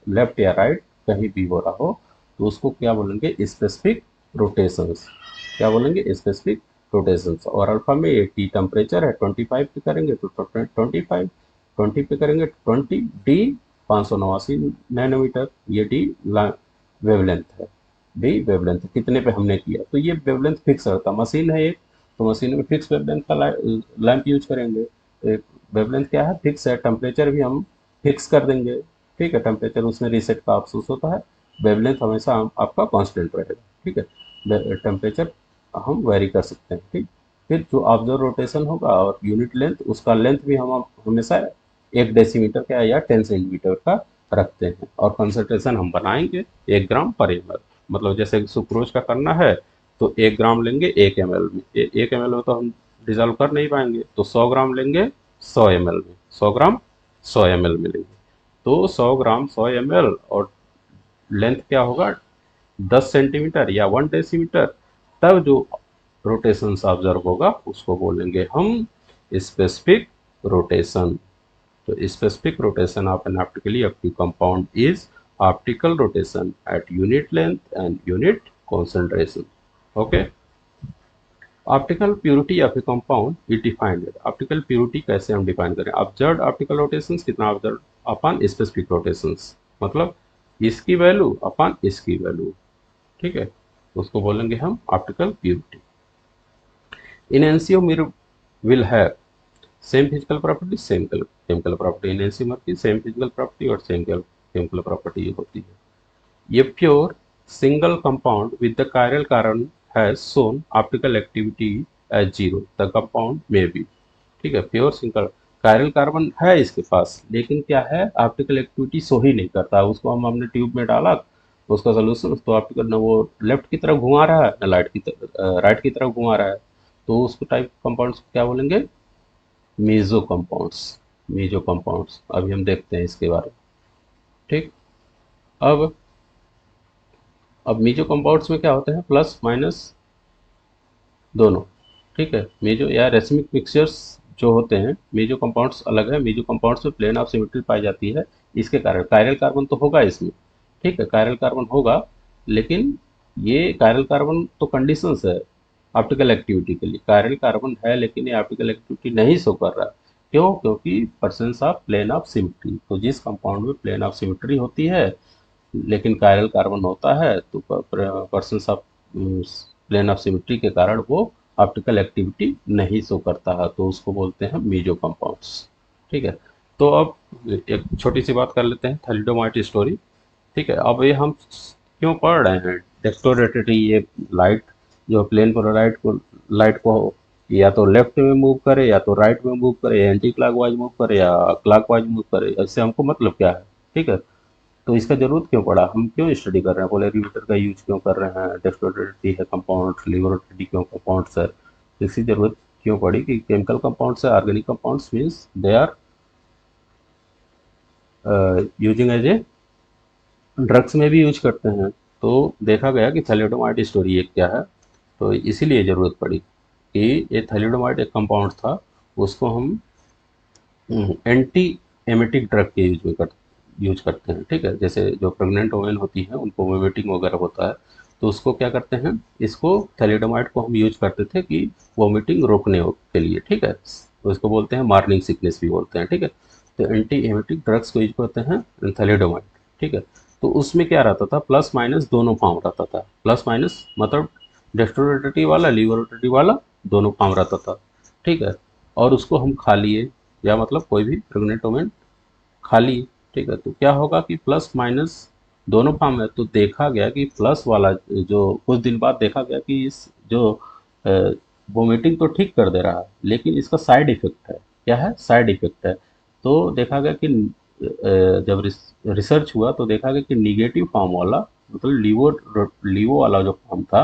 लेफ्ट या राइट कहीं भी हो रहा हो, तो उसको क्या बोलेंगे स्पेसिफिक रोटेशंस। क्या बोलेंगे स्पेसिफिक रोटेशंस। और अल्फा में ये टी टेम्परेचर है, 25 पे करेंगे तो 25, 20 पे करेंगे 20, डी 589 नैनोमीटर, ये डी वेवलेंथ है। डी वेवलेंथ कितने पे हमने किया, तो ये वेवलेंथ फिक्स रहता, मशीन है एक, तो मशीन में फिक्स वेवलेंथ का लैंप यूज करेंगे। तो एक वेवलेंथ क्या है, फिक्स है। टेम्परेचर भी हम फिक्स कर देंगे। ठीक है, टेम्परेचर उसमें रीसेट का ऑप्शन होता है, वेवलेंथ हमेशा आपका कांस्टेंट रहेगा। ठीक है, टेम्परेचर हम वेरी कर सकते हैं। ठीक, फिर जो ऑब्जर्व रोटेशन होगा और यूनिट लेंथ, उसका लेंथ भी हम हमेशा 1 डेसीमीटर का या 10 सेंटीमीटर का रखते हैं। और कंसंट्रेशन हम बनाएंगे 1 ग्राम पर एमएल, मतलब जैसे सुक्रोज का करना है तो 1 ग्राम लेंगे 1 ml में, 1 ml में तो हम डिजोल्व कर नहीं पाएंगे, तो 100 ग्राम लेंगे 100 ml में, 100 ग्राम 100 ml में लेंगे, तो 100 ग्राम 100 ml, और लेंथ क्या होगा 10 सेंटीमीटर या 1 डेसीमीटर। तब जो रोटेशन ऑब्जर्व होगा उसको बोलेंगे हम स्पेसिफिक रोटेशन। तो specific rotation of N optically active compound is optical rotation eight unit length and unit concentration. Okay. Optical purity of A compound is defined. Optical purity कैसे हम define करें, observe optical rotations कितना observe upon specific rotations, मतलब इसकी value upon इसकी value. ठीक है, उसको बोलेंगे हम optical purity. Enantiomer will have same physical property same chemical property. Enantiomer की सेम फिजिकल प्रॉपर्टी और सेम केमिकल प्रॉपर्टी होती है। ये pure single compound with the chiral carbon has shown optical activity as 0 the compound may be। ठीक है, pure single chiral carbon है इसके पास, लेकिन क्या है ऑप्टिकल एक्टिविटी शो ही नहीं करता। उसको हम हमने ट्यूब में डाला, उसका सोल्यूशन तो ऑप्टिकल न वो लेफ्ट की तरफ घुमा रहा है न राइट की तरफ घुमा रहा है, तो उसको टाइप कंपाउंड्स क्या बोलेंगे मेजो कंपाउंड्स। मेजो कंपाउंड्स अभी हम देखते हैं इसके बारे में। ठीक, अब मेजो कंपाउंड्स में क्या होते हैं प्लस माइनस दोनों। ठीक है, मेजो या रेसिमिक मिक्सचर्स जो होते हैं, मेजो कंपाउंड्स अलग है, मेजो कंपाउंड्स में प्लेन ऑफ सिमेट्री पाई जाती है। इसके कारण कायरल कार्बन तो होगा इसमें। ठीक है, कायरल कार्बन होगा, लेकिन ये कायरल कार्बन तो कंडीशंस है ऑप्टिकल एक्टिविटी के लिए। कायरल कार्बन है लेकिन ये ऑप्टिकल एक्टिविटी नहीं शो कर रहा है। क्यों? क्योंकि presence of plane of symmetry. तो जिस कंपाउंड में प्लेन ऑफ सिमेट्री होती है लेकिन कायरल कार्बन होता है, तो presence of plane of symmetry के कारण वो ऑप्टिकल एक्टिविटी नहीं शो करता है, तो उसको बोलते हैं मीजो कंपाउंड्स। ठीक है, तो अब एक छोटी सी बात कर लेते हैं थैलिडोमाइट स्टोरी। ठीक है, अब ये हम क्यों पढ़ रहे हैं? डेक्सट्रोरेटिटी, ये लाइट जो प्लेन लाइट को या तो लेफ्ट में मूव करे या तो राइट में मूव करे, एंटी क्लॉकवाइज मूव करे या क्लॉकवाइज मूव करे, इससे हमको मतलब क्या है? ठीक है, तो इसका जरूरत क्यों पड़ा, हम क्यों स्टडी कर रहे हैं, पोलैरिमीटर का यूज क्यों कर रहे हैं, डेक्सट्रोरेटिटी है कंपाउंड, लिबरेटिटी क्यों कंपाउंड्स है, इसकी जरूरत क्यों पड़ी कि केमिकल कंपाउंड्स है, organic compounds means they are using as a drugs में भी यूज करते हैं। तो देखा गया कि थैलिडोमाइड स्टोरी एक क्या है, तो इसीलिए ज़रूरत पड़ी कि ये थैलिडोमाइड एक कंपाउंड था, उसको हम एंटी एमेटिक ड्रग के यूज करते हैं। ठीक है, जैसे जो प्रेग्नेंट वुमेन होती है उनको वोमिटिंग वगैरह होता है, तो उसको क्या करते हैं, इसको थैलिडोमाइड को हम यूज करते थे कि वोमिटिंग रोकने के लिए। ठीक है, तो इसको बोलते हैं मॉर्निंग सिकनेस भी बोलते हैं। ठीक है, तो एंटी एमेटिक ड्रग्स को यूज करते हैं थैलिडोमाइड। ठीक है, तो उसमें क्या रहता था, प्लस माइनस दोनों फॉर्म रहता था, प्लस माइनस मतलब डेस्टोरेटिटी वाला लिवरोटिटी वाला दोनों फॉर्म रहता था। ठीक है, और उसको हम खा लिए, या मतलब कोई भी प्रेग्नेंट वुमेन खा ली। ठीक है, तो क्या होगा कि प्लस माइनस दोनों फॉर्म है, तो देखा गया कि प्लस वाला जो कुछ दिन बाद देखा गया कि इस जो वोमिटिंग तो ठीक कर दे रहा है, लेकिन इसका साइड इफेक्ट है। क्या है? साइड इफेक्ट है। तो देखा गया कि जब रिसर्च हुआ तो देखा गया कि निगेटिव फॉर्म वाला मतलब लीवो वाला जो फॉर्म था,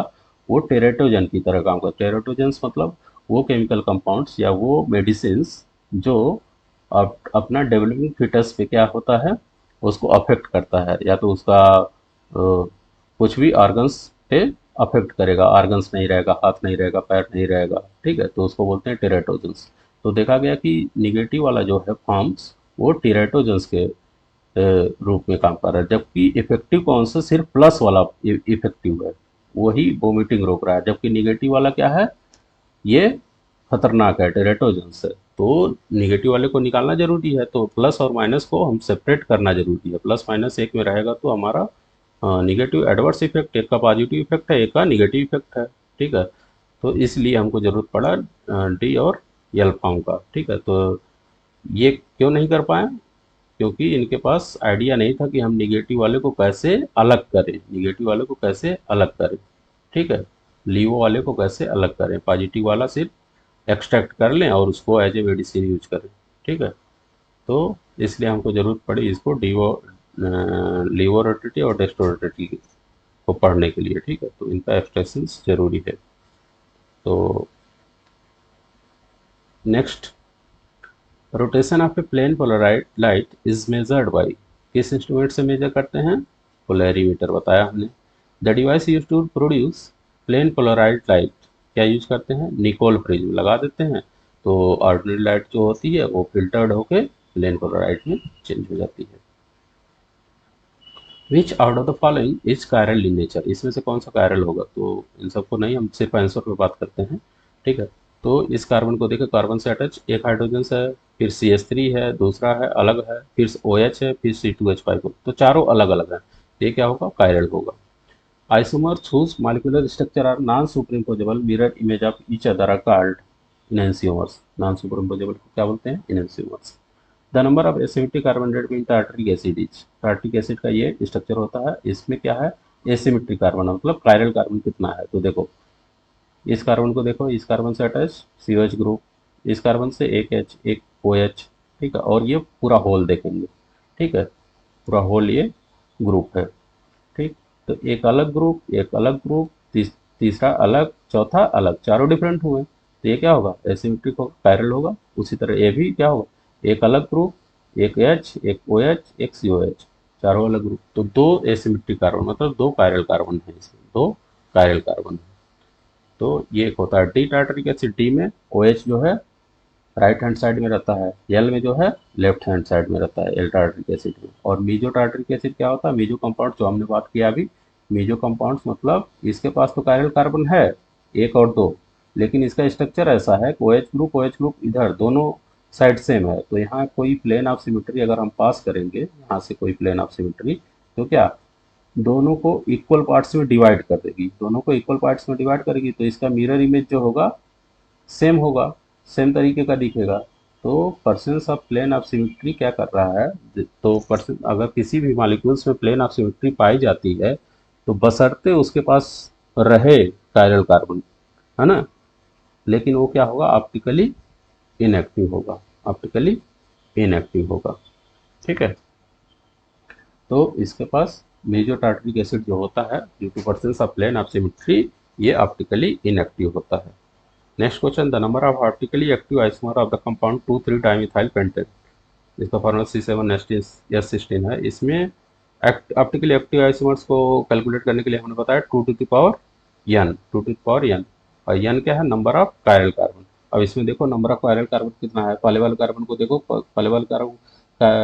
वो टेरेटोजन की तरह काम करता है। टेरेटोजेंस मतलब वो केमिकल कंपाउंड्स या वो मेडिसिन जो अपना डेवलपिंग फीटस पे क्या होता है, उसको अफेक्ट करता है, या तो उसका कुछ भी ऑर्गन्स पे अफेक्ट करेगा, ऑर्गन्स नहीं रहेगा, हाथ नहीं रहेगा, पैर नहीं रहेगा। ठीक है, तो उसको बोलते हैं टेरेटोजेंस। तो देखा गया कि निगेटिव वाला जो है फॉर्म्स वो टेरेटोजेंस के रूप में काम कर रहा है, जबकि इफेक्टिव कौन सा, सिर्फ प्लस वाला इफेक्टिव है, वही वोमिटिंग रोक रहा है, जबकि निगेटिव वाला क्या है, ये खतरनाक है, टेरेटोजेंस है। तो निगेटिव वाले को निकालना जरूरी है, तो प्लस और माइनस को हम सेपरेट करना जरूरी है। प्लस माइनस एक में रहेगा तो हमारा निगेटिव एडवर्स इफेक्ट, एक का पॉजिटिव इफेक्ट है, एक का निगेटिव इफेक्ट है। ठीक है, तो इसलिए हमको जरूरत पड़ा डी और एल फॉर्म का। ठीक है, तो ये क्यों नहीं कर पाए, क्योंकि इनके पास आइडिया नहीं था कि हम निगेटिव वाले को कैसे अलग करें, निगेटिव वाले को कैसे अलग करें। ठीक है, लीवो वाले को कैसे अलग करें, पॉजिटिव वाला सिर्फ एक्सट्रैक्ट कर लें और उसको एज ए मेडिसिन यूज करें। ठीक है, तो इसलिए हमको ज़रूरत पड़ी इसको लीवोरेटिटी और डेस्टोरेटिटी को पढ़ने के लिए। ठीक है, तो इनका एक्सट्रैक्शन जरूरी है। तो next, rotation of a plane polarized light is measured by, किस इंस्ट्रूमेंट से मेजर करते हैं? पोलैरीमीटर बताया हमने। The device use to produce plane polarized light, क्या यूज करते हैं? निकोल प्रिज्म लगा देते हैं, तो ऑर्डिनरी लाइट जो होती है वो फिल्टर्ड होके प्लेन पोलराइड में चेंज हो जाती है। विच out of the following is chiral in nature, इसमें से कौन सा कायरल होगा? तो इन सबको नहीं, हम सिर्फ आंसर पे बात करते हैं। ठीक है, तो इस कार्बन को देखो, कार्बन से अटैच एक हाइड्रोजन है, फिर CH3 है, दूसरा है अलग है, फिर OH है, फिर C2H5, तो चारों अलग अलग हैं, ये क्या होगा? कायरल होगा। Isomers whose molecular structure are non-superimposable mirror image of each other are called enantiomers। Non-superimposable को क्या बोलते हैं? enantiomers। The number of asymmetric carbon that mean tartaric acid is, tartaric acid का ये स्ट्रक्चर होता है, इसमें क्या है? एसिमेट्रिक कार्बन, मतलब कायरल कार्बन कितना है, तो देखो इस कार्बन को देखो, इस कार्बन से अटैच COH ग्रुप, इस कार्बन से एक H एक OH। ठीक है, और ये पूरा होल देखेंगे। ठीक है, पूरा होल ये ग्रुप है। ठीक, तो एक अलग ग्रुप, एक अलग ग्रुप, तीसरा अलग, चौथा अलग, चारों डिफरेंट हुए, तो ये क्या होगा? एसिमेट्रिक होगा, पैरेलल होगा। उसी तरह ये भी क्या होगा? एक अलग ग्रुप, एक H एक OH एक COH, चारों अलग ग्रुप, तो दो एसिमेट्रिक कार्बन, मतलब दो कायरल कार्बन है, इसमें दो कायरल कार्बन है। तो ये एक होता है डी टार्टरिक एसिड, डी में OH जो है राइट हैंड साइड में रहता है, एल में जो है लेफ्ट हैंड साइड में रहता है, एल टार्टरिक एसिड में। और मीजो टार्टरिक एसिड क्या होता है? मीजो कंपाउंड जो हमने बात किया अभी, मीजो कंपाउंड्स मतलब इसके पास तो कायरल कार्बन है एक और दो, लेकिन इसका स्ट्रक्चर ऐसा है कि OH ग्रुप इधर दोनों साइड सेम है, तो यहाँ कोई प्लेन ऑफ सिमेट्री अगर हम पास करेंगे, यहाँ से कोई प्लेन ऑफ सिमेट्री, तो क्या दोनों को इक्वल पार्ट्स में डिवाइड कर देगी, दोनों को इक्वल पार्ट्स में डिवाइड करेगी, तो इसका मिरर इमेज जो होगा सेम होगा, सेम तरीके का दिखेगा। तो presence of plane of symmetry क्या कर रहा है, तो पर्सन अगर किसी भी मॉलिक्यूल्स में प्लेन ऑफ सिमेट्री पाई जाती है, तो बशर्ते उसके पास रहे कायरल कार्बन, है ना, लेकिन वो क्या होगा, ऑप्टिकली इनएक्टिव होगा, ऑप्टिकली इनएक्टिव होगा। ठीक है, तो इसके पास मेजो टार्टरिक एसिड जो होता है due to presence of plane of symmetry, ये ऑप्टिकली इनएक्टिव होता है। Next question, the number of optically active isomer of the compound 2,3 dimethyl pentane, इसका फॉर्मूला C7H16 है। इसमें ऑप्टिकली एक्टिव आइसोमर्स को कैलकुलेट करने के लिए हमने बताया 2 to the power n, 2 to the power n, और n क्या है, नंबर ऑफ कायरल कार्बन। अब इसमें देखो नंबर ऑफ कायरल कार्बन कितना है, पहले वाले कार्बन को देखो, पहले वाले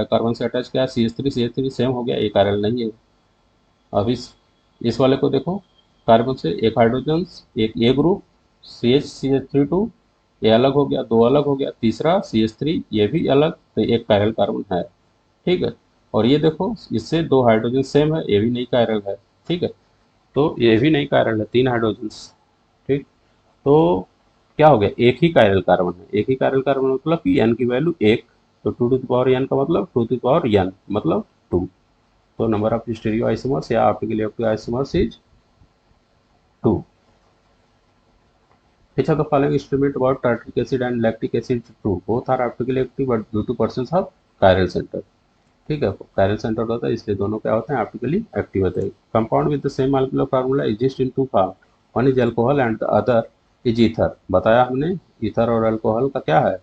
कार्बन से अटैच क्या है, CH3 सेम हो गया, एक कायरल नहीं है। अब इस वाले को देखो, कार्बन से एक हाइड्रोजन, एक ए ग्रुप, CH2, ये अलग हो गया, दो अलग हो गया, तीसरा CH3 ये भी अलग, तो एक कायरल कार्बन है। ठीक है, और ये देखो इससे दो हाइड्रोजन सेम है, ये भी नई कायरल है। ठीक है, तो ये भी नई कायरल है, तीन हाइड्रोजन। ठीक, तो क्या हो गया, एक ही कायरल कार्बन है, एक ही कायरल कार्बन मतलब कि n की वैल्यू एक, तो 2 टू द पावर n का मतलब 2 टू द पावर n मतलब 2। तो नंबर ऑफ स्टीरियो आइसोमर्स या optically active isomers is 2। Which of the following statement about tartaric acid and lactic acid is true? Both are optically active but due to presence of chiral center। ठीक है, chiral centre होता है इसलिए दोनों क्या होते हैं, ऑप्टिकली एक्टिव होते हैं। Compound with the same molecular formula exist in two form, one is alcohol and the other is ether. बताया हमने ईथर और अल्कोहल का क्या है,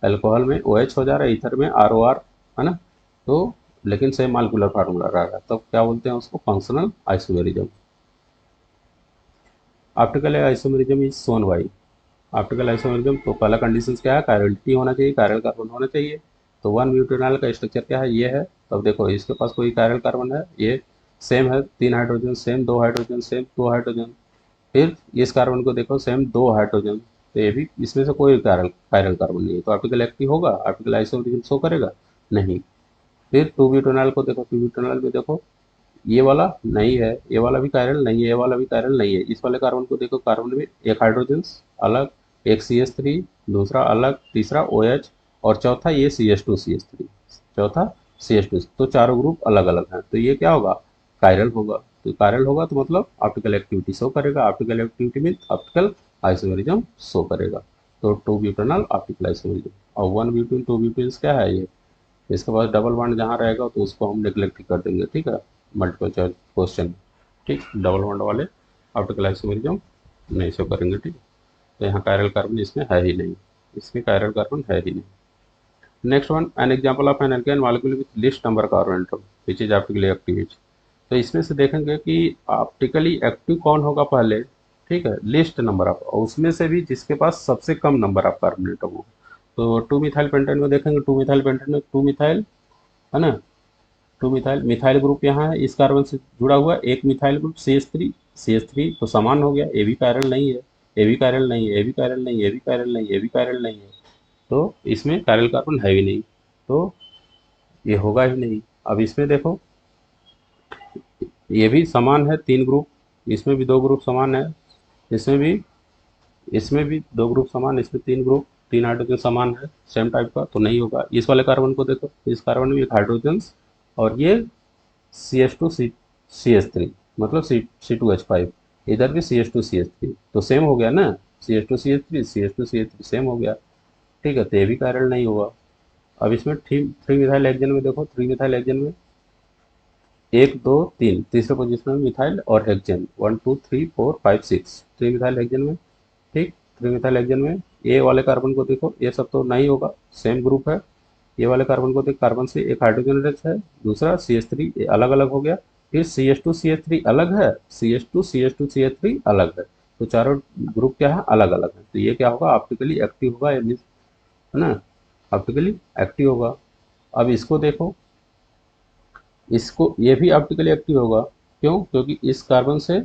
अल्कोहल में OH हो जा रहा है, ईथर में ROR, है ना, तो लेकिन सेम मॉलिक्यूलर फार्मूला रहा है, तो क्या बोलते हैं उसको, functional isomerism. Optical isomerism is shown by, optical isomerism तो पहला कंडीशन क्या है, कायरलिटी होना चाहिए, कायरल कार्बन होना चाहिए। तो 1 ब्यूटेनॉल का स्ट्रक्चर क्या है, ये है। तब देखो इसके पास कोई कायरल कार्बन है, ये सेम है, तीन हाइड्रोजन सेम, दो हाइड्रोजन सेम, दो हाइड्रोजन। फिर इस कार्बन को देखो सेम, दो हाइड्रोजन, तो ये भी इसमें से कोई कायरल कायरल कार्बन नहीं है, तो ऑप्टिकल एक्टिव होगा, ऑप्टिकल आइसोमेरिज्म शो करेगा नहीं। फिर 2 ब्यूटेनॉल को देखो, 2 ब्यूटेनॉल में देखो ये वाला नहीं है, ये वाला भी कायरल नहीं है, ये वाला भी कायरल नहीं है। इस वाले कार्बन को देखो, कार्बन में एक हाइड्रोजन अलग, एक CH3, दूसरा अलग, तीसरा OH, और चौथा ये CH2, चौथा CH2, तो चारों ग्रुप अलग अलग हैं, तो ये क्या होगा, कायरल होगा। तो कायरल होगा तो मतलब ऑप्टिकल एक्टिविटी शो करेगा, optical activity mean optical isomerism show करेगा। तो 2 ब्यूटेनॉल ऑप्टिकल आइसोमेरिज्म। और 1 ब्यूटेन 2 ब्यूटेन क्या है, ये इसके पास डबल बॉन्ड जहाँ रहेगा तो उसको हम नेग्लेक्ट कर देंगे। ठीक है, मल्टीपल चॉइस क्वेश्चन। ठीक, डबल बॉन्ड वाले ऑप्टिकल आइसोमेरिज्म नहीं शो करेंगे। ठीक, तो यहाँ कायरल कार्बन इसमें है ही नहीं, इसमें कायरल कार्बन है ही नहीं। Next one, an example of an alkane molecule with least number carbon atom which is optically active. तो इसमें से देखेंगे कि ऑप्टिकली एक्टिव कौन होगा पहले। ठीक है, लिस्ट नंबर ऑफ, और उसमें से भी जिसके पास सबसे कम नंबर ऑफ कार्बन एटम हो। तो 2 मिथाइल पेंटेन में देखेंगे, 2 मिथाइल पेंटेन में 2 मिथाइल, है ना, 2 मिथाइल, मिथाइल ग्रुप यहाँ है, इस कार्बन से जुड़ा हुआ एक मिथाइल ग्रुप CH3 तो समान हो गया, ए भी कायरल नहीं है, ए भी कायरल नहीं है, ए भी कायरल नहीं है, ए भी कायरल नहीं है, ए भी कायरल नहीं है, तो इसमें कायरल कार्बन है ही नहीं, तो ये होगा ही नहीं। अब इसमें देखो ये भी समान है, तीन ग्रुप, इसमें भी दो ग्रुप समान है, इसमें भी दो ग्रुप समान, इसमें तीन ग्रुप, तीन हाइड्रोजन समान है सेम टाइप का, तो नहीं होगा। इस वाले कार्बन को देखो, इस कार्बन में एक हाइड्रोजन, और ये CH2CH3 मतलब C2H5, इधर भी CH2CH3, तो सेम हो गया ना, CH2CH3 सेम हो गया। ठीक है, तो ये भी कायरल नहीं हुआ। अब इसमें थ्री मिथाइल हेक्सेन में देखो, 3 मिथाइल हेक्सेन में एक दो तीन, तीसरे पोजीशन में मिथाइल और हेक्सेन, 1 2 3 4 5 6, 3 मिथाइल हेक्सेन में। ठीक, 3 मिथाइल हेक्सेन में ए वाले कार्बन को देखो, ये सब तो नहीं होगा, सेम ग्रुप है। ये वाले कार्बन को देख, कार्बन से एक हाइड्रोजन अटैच है, दूसरा CH3 अलग अलग हो गया, फिर CH2CH3 अलग है, CH2CH2CH3 अलग है, तो चारों ग्रुप क्या है, अलग अलग है, तो ये क्या होगा, ऑप्टिकली एक्टिव होगा, है ना, ऑप्टिकली एक्टिव होगा। अब इसको देखो, इसको ये भी ऑप्टिकली एक्टिव होगा, क्यों, क्योंकि इस कार्बन से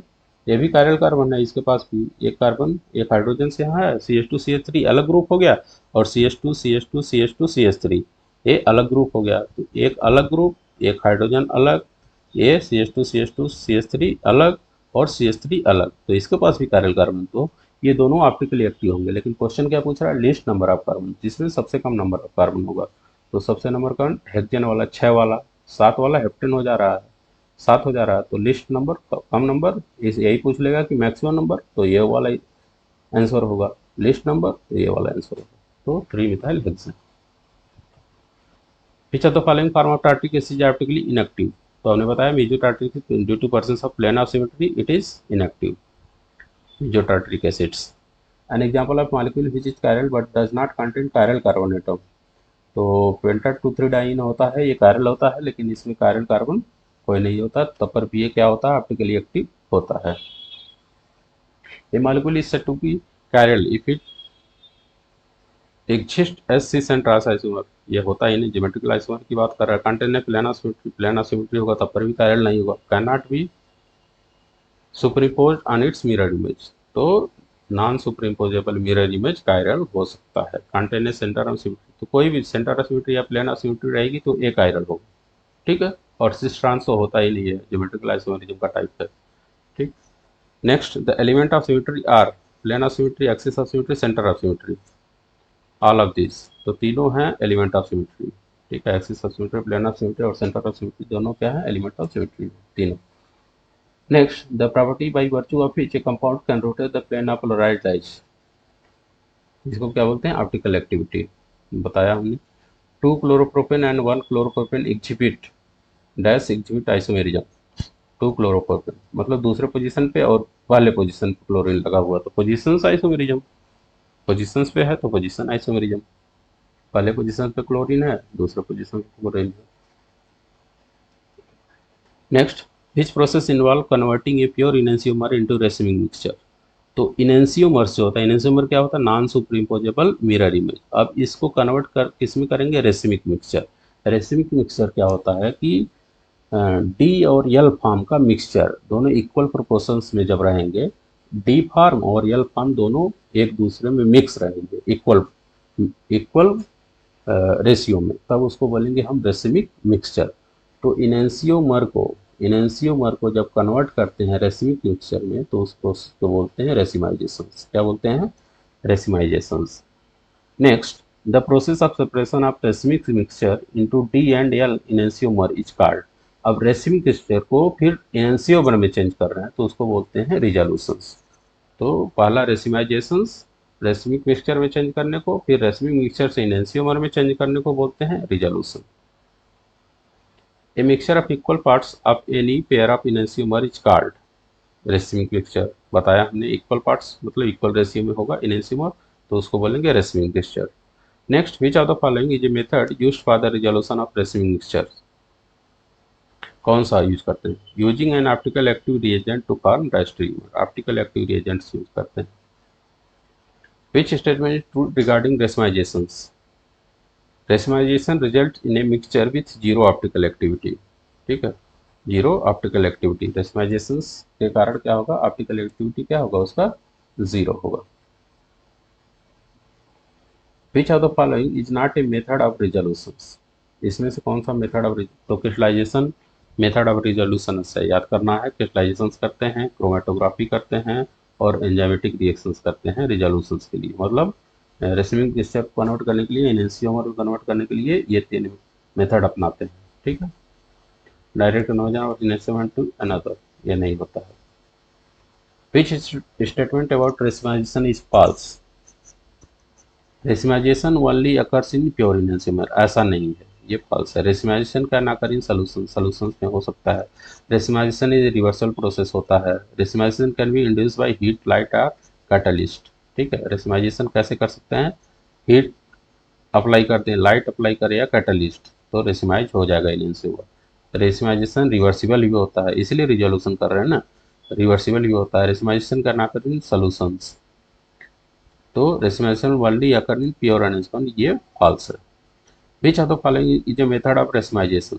ये भी कायरल कार्बन है, इसके पास भी एक कार्बन एक हाइड्रोजन से यहाँ है, CH2CH3 अलग ग्रुप हो गया, और CH2CH2CH2CH3 ये अलग ग्रुप हो गया, तो एक अलग ग्रुप, एक हाइड्रोजन अलग, ये CH2CH2CH3 अलग, और CH3 अलग, तो इसके पास भी कायरल कार्बन, तो ये दोनों ऑप्टिकली एक्टिव होंगे। लेकिन क्वेश्चन क्या पूछ रहा है, लिस्ट नंबर ऑफ कार्बन, जिसमें सबसे कम नंबर ऑफ कार्बन होगा। तो सबसे नंबर कौन, हेक्सेन वाला 6 वाला, 7 वाला हेप्टेन हो जा रहा है, 7 हो जा रहा है, तो लिस्ट नंबर कम नंबर, इस यही पूछ लेगा कि मैक्सिमम नंबर, तो ये वाला आंसर होगा। लिस्ट नंबर, तो ये वाला आंसर होगा। तो 3 methyl hexane. Which of the following form of tartaric acid is optically inactive. तो हमने बताया meso tartaric due to presence of plane of symmetry it is inactive. Meso tartaric acids. An example of molecule which is chiral but does not contain chiral carbon atom. तो penta 2,3 dine होता है, ये chiral होता है, लेकिन इसमें chiral carbon कोई नहीं होता, तब पर भी ये क्या होता है, ऑप्टिकली एक्टिव होता है। A molecule is said to be chiral if it exist as cis and trans isomer. ये होता ही नहीं, ज्योमेट्रिकल आइसोमर की बात कर रहा है। कंटेंट में प्लान ऑफ सिमेट्री होगा, तब पर भी कायरल नहीं होगा। Can not be superimpose on its mirror image. तो non superimposable mirror image chiral हो सकता है। कंटेंट सेंटर ऑफ सिमेट्री, तो कोई भी सेंटर ऑफ सिमेट्री या प्लेन ऑफ सिमेट्री रहेगी तो ए कायरल होगा, ठीक है। और सिस ट्रांस तो होता ही नहीं है, ज्योमेट्रिकल आइसोमरिज्म का टाइप है, ठीक। Next, the element of symmetry are plane of symmetry, axis of symmetry, centre of symmetry, all of this. तो तीनों हैं एलिमेंट ऑफ सिमेट्री, ठीक है। Axis of symmetry, plane of symmetry और सेंटर ऑफ सिमेट्री दोनों क्या है, एलिमेंट ऑफ सिमेट्री तीनों। Next, the property by virtue of which a compound can rotate the plane of polarized light, इसको क्या बोलते हैं, ऑप्टिकल एक्टिविटी, बताया हमने। 2 chloropropane and 1 chloropropane exhibit dash exhibit isomerism. 2 chloropropane मतलब दूसरे पोजीशन पे और पहले पोजीशन पे क्लोरीन लगा हुआ, तो पोजीशंस आइसोमेरिज्म। पोजीशंस पे है तो पोजीशन आइसोमेरिज्म। पहले पोजीशन पे क्लोरीन है, दूसरे पोजीशन पे क्लोरीन है। Next, which process involve converting a pure enantiomer into racemic mixture. तो इनेंशियोमर जो होता है, इनेंशियोमर क्या होता है, नॉन सुपरइम्पोजेबल मिरर इमेज। अब इसको कन्वर्ट कर किस में करेंगे, रेसिमिक मिक्सचर। रेसिमिक मिक्सचर क्या होता है कि डी और एल फॉर्म का मिक्सचर दोनों इक्वल प्रोपोर्शंस में जब रहेंगे, डी फॉर्म और एल फॉर्म दोनों एक दूसरे में मिक्स रहेंगे इक्वल इक्वल रेशियो में, तब उसको बोलेंगे हम रेसिमिक मिक्सचर। तो इनेंशियोमर को जब कन्वर्ट करते हैं रेसिमिक मिक्सचर में, तो उस प्रोसेस को बोलते हैं रेसिमाइजेशन। क्या बोलते हैं, racemisation. Next, the process of separation of racemic mixture into D and L enantiomer is called. अब रेसिमिक मिक्सचर को फिर इनेंशियोमर में चेंज कर रहे हैं, तो उसको बोलते हैं रिजोल्यूशन। तो पहला रेसिमाइजेशन, रेसिमिक मिक्सचर में चेंज करने को, फिर रेसिमिक मिक्सचर से इनेंशियोमर में चेंज करने को बोलते हैं resolution. A mixture of equal parts of any pair of enantiomer is called racemic mixture. बताया हमने, इक्वल पार्ट्स मतलब इक्वल रेशियो में होगा इनेंशियोमर, तो उसको बोलेंगे racemic mixture. Next, which of the following is a method used for the resolution of racemic mixture. कौन सा यूज करते हैं, using an optical active reagent to form diastereomer. Optical active reagents use करते हैं। Which statement is true regarding racemisations. Racemisation result in a mixture with zero optical activity, ठीक है, zero optical activity. Racemisation के कारण क्या होगा, optical activity क्या होगा, उसका जीरो होगा। विच of the following is not a method of resolution. इसमें से कौन सा मेथड ऑफ, तो क्रिस्टलाइजेशन मेथड ऑफ रिजोल्यूशन से याद करना है। क्रिस्टलाइजेशन करते हैं, क्रोमेटोग्राफी करते हैं और एंजाइमेटिक रिएक्शंस करते हैं रिजोल्यूशन के लिए। मतलब रेसिमिक मिक्सचर को कन्वर्ट करने के लिए, इनेंशियोमर को कन्वर्ट करने के लिए ये 3 मेथड अपनाते हैं, ठीक है। Direct conversion of enantiomer to another, ये नहीं होता है। Which statement about racemisation is false. Racemisation only occurs in pure enantiomer, ऐसा नहीं है, ये फॉल्स है। रेसिमाइजेशन का ना करें सॉल्यूशंस में हो सकता है। रेसिमाइजेशन इज रिवर्सल प्रोसेस होता है। Racemisation can be induced by heat, light और कैटलिस्ट, ठीक है। रेसिमाइजेशन कैसे कर सकते हैं, हीट अप्लाई करते हैं, लाइट अप्लाई करें या कैटलिस्ट, तो रेसिमाइज हो जाएगा इनेंशियोमर। रेसिमाइजेशन रिवर्सिबल भी होता है, इसलिए रिजोल्यूशन कर रहे हैं ना, रिवर्सिबल भी होता है। रेसिमाइजेशन का ना करें सॉल्यूशंस, तो racemisation only occur in pure enantiomer, ये फॉल्स है। विच of the following is a method of racemisation,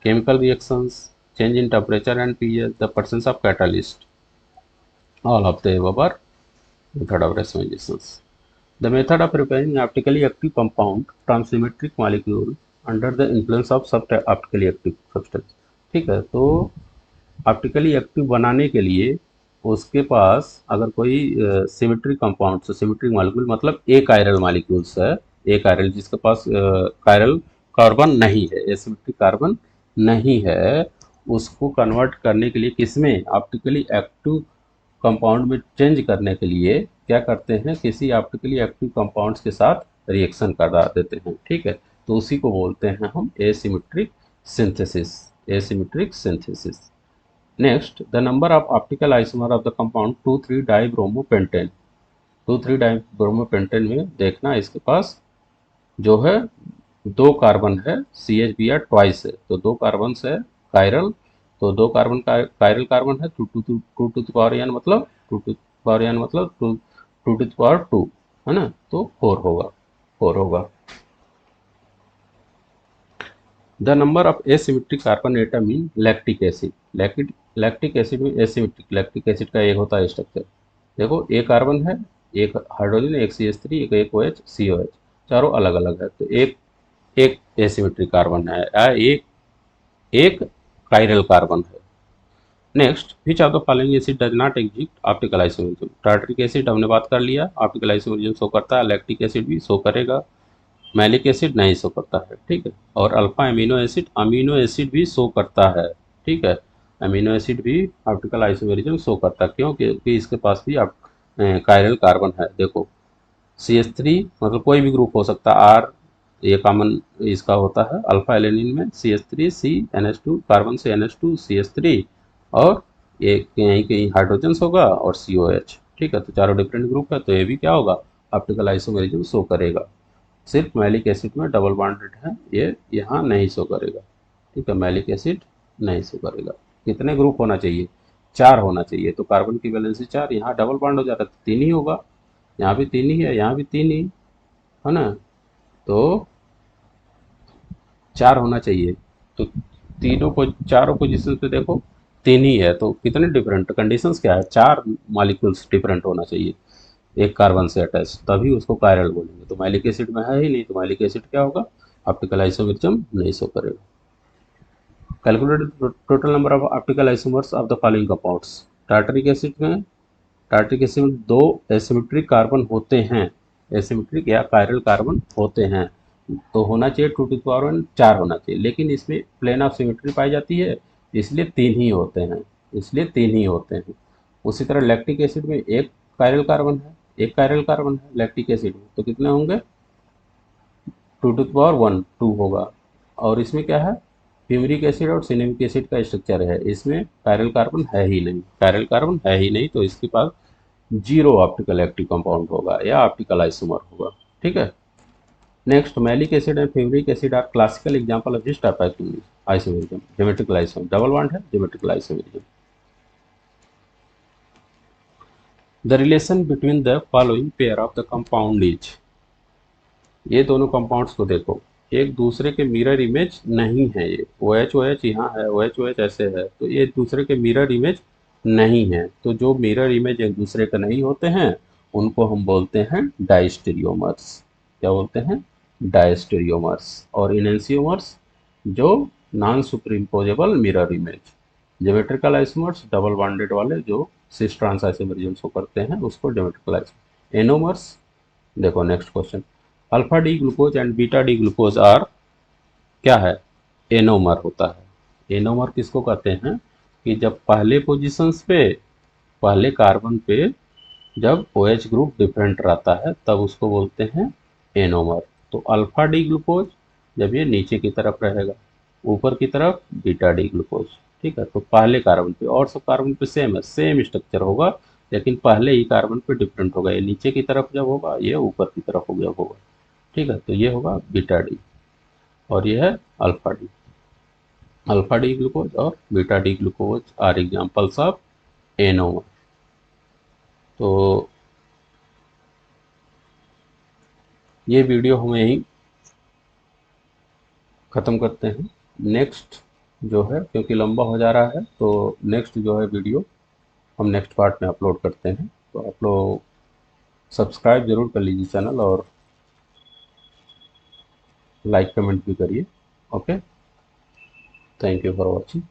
chemical reactions, change in temperature and pH, the presence of catalyst, all of the above are method of racemizations. The method of preparing optically active compound from symmetric molecule under the influence of optically active substance, ठीक है। तो optically active बनाने के लिए उसके पास अगर कोई symmetric compound, symmetric molecule मतलब एक कायरल मॉलिक्यूल्स है, एक कायरल जिसके पास कायरल कार्बन नहीं है, एसिमेट्रिक कार्बन नहीं है, उसको कन्वर्ट करने के लिए किसमें, ऑप्टिकली एक्टिव कंपाउंड में चेंज करने के लिए क्या करते हैं, किसी ऑप्टिकली एक्टिव कंपाउंड्स के साथ रिएक्शन करा देते हैं। ठीक है, तो उसी को बोलते हैं हम asymmetric synthesis, asymmetric synthesis. Next, the number of optical isomer of the compound two three dibromopentane. Two three dibromopentane में देखना इसके पास जो है दो कार्बन है, CH Br ट्वाइस है, तो दो कार्बन है कायरल, तो दो कार्बन का कायरल कार्बन है, टू टू पावर एन मतलब टू पावर एन मतलब टू टू पावर टू, है ना, तो फोर होगा। The number of asymmetric carbon atom in lactic acid, lactic acid में एसिमेट्रिक, लैक्टिक एसिड का एक होता है स्ट्रक्चर, देखो एक कार्बन है, एक हाइड्रोजन, एक CH3, एक OH COH, चारों अलग अलग है, तो एक एक एसिमेट्रिक कार्बन है या एक कायरल कार्बन है। Next, which of the following acid does not exist optical isomerism. Tartaric acid हमने बात कर लिया, ऑप्टिकल आइसोमरिज्म शो करता है, लैक्टिक एसिड भी शो करेगा, मैलिक एसिड नहीं शो करता है। ठीक है, और अल्फा अमीनो एसिड भी शो करता है। ठीक है, अमीनो एसिड भी ऑप्टिकल आइसोमरिज्म शो करता है, क्यों, क्योंकि इसके पास भी कायरल कार्बन है। देखो CH3 मतलब कोई भी ग्रुप हो सकता है, R ये कॉमन इसका होता है, अल्फा एलेनिन में CH3 C NH2, कार्बन से NH2 CH3, और एक यहीं कहीं हाइड्रोजन होगा और COH। ठीक है, तो चारों डिफरेंट ग्रुप है, तो ये भी क्या होगा, ऑप्टिकल आइसोमेरिज्म शो करेगा। सिर्फ मैलिक एसिड में डबल बॉन्डेड है, ये यहाँ नहीं शो करेगा। ठीक है, मैलिक एसिड नहीं शो करेगा। कितने ग्रुप होना चाहिए, चार होना चाहिए, तो कार्बन की वैलेंसी चार, यहाँ डबल बॉन्ड हो जाता है तो तीन ही होगा, यहाँ भी तीन ही है, यहाँ भी तीन ही है ना, तो चार होना चाहिए। तो तीनों को चारों पोजीशन पे देखो तीन ही है, तो कितने डिफरेंट कंडीशंस क्या है, चार मॉलिक्यूल्स डिफरेंट होना चाहिए एक कार्बन से अटैच, तभी उसको कायरल बोलेंगे। तो मैलिक एसिड में है ही नहीं, तो मैलिक एसिड क्या होगा, ऑप्टिकल आइसोमेरिज्म नहीं शो करेगा। Calculate total number of optical isomers of the following compounds. Tartaric acid में दो एसिमेट्रिक कार्बन होते हैं, एसिमेट्रिक या कायरल कार्बन होते हैं, तो होना चाहिए 2 to the power 1 चार होना चाहिए, लेकिन इसमें प्लेन ऑफ सिमेट्री पाई जाती है, इसलिए तीन ही होते हैं, इसलिए तीन ही होते हैं। उसी तरह लैक्टिक एसिड में एक कायरल कार्बन है, एक कायरल कार्बन है लैक्टिक एसिड में, तो कितने होंगे, 2 to the power 1 टू होगा। और इसमें क्या है, फ्यूमरिक एसिड और सिनेमिक एसिड का स्ट्रक्चर है, इसमें कायरल कार्बन है ही नहीं, कायरल कार्बन है ही नहीं, तो इसके पास जीरो ऑप्टिकल एक्टिव कंपाउंड होगा या ऑप्टिकल आइसोमर होगा। ठीक है, next, malic acid and fumaric acid are classical example of this type of isomerism, geometrical isomer, double bond है, geometrical isomerism. The relation between the following pair of the compound is, ये दोनों compounds को देखो, एक दूसरे के mirror image नहीं है, ये OH यहाँ है, OH ऐसे है, तो ये एक दूसरे के मिरर इमेज नहीं है, तो जो मिरर इमेज एक दूसरे का नहीं होते हैं उनको हम बोलते हैं डाइस्टेरियोमर्स। क्या बोलते हैं, डाइस्टेरियोमर्स। और इनेंसियोमर्स जो non superimposable mirror image. Geometrical isomers double bonded वाले जो सिस ट्रांस आइसोमरिज्म को करते हैं उसको ज्योमेट्रिकल आइसोमर। एनोमर्स, देखो next question, alpha D glucose and beta D glucose are क्या है, एनोमर होता है। एनोमर किसको कहते हैं, कि जब पहले पोजीशंस पे, पहले कार्बन पे जब OH ग्रुप डिफरेंट रहता है तब उसको बोलते हैं एनोमर। तो अल्फा डी ग्लूकोज जब ये नीचे की तरफ रहेगा, ऊपर की तरफ बीटा डी ग्लूकोज। ठीक है, तो पहले कार्बन पे, और सब कार्बन पे सेम है, सेम स्ट्रक्चर होगा, लेकिन पहले ही कार्बन पे डिफरेंट होगा, ये नीचे की तरफ जब होगा, ये ऊपर की तरफ हो गया होगा। ठीक है, तो ये होगा बीटा डी और ये है alpha D. Alpha D glucose और beta D glucose are examples of anomer. तो ये वीडियो हम यहीं ख़त्म करते हैं। नेक्स्ट जो है, क्योंकि लंबा हो जा रहा है, तो नेक्स्ट जो है वीडियो हम नेक्स्ट पार्ट में अपलोड करते हैं। तो आप लोग सब्सक्राइब ज़रूर कर लीजिए चैनल, और लाइक कमेंट भी करिए। Okay, thank you for watching.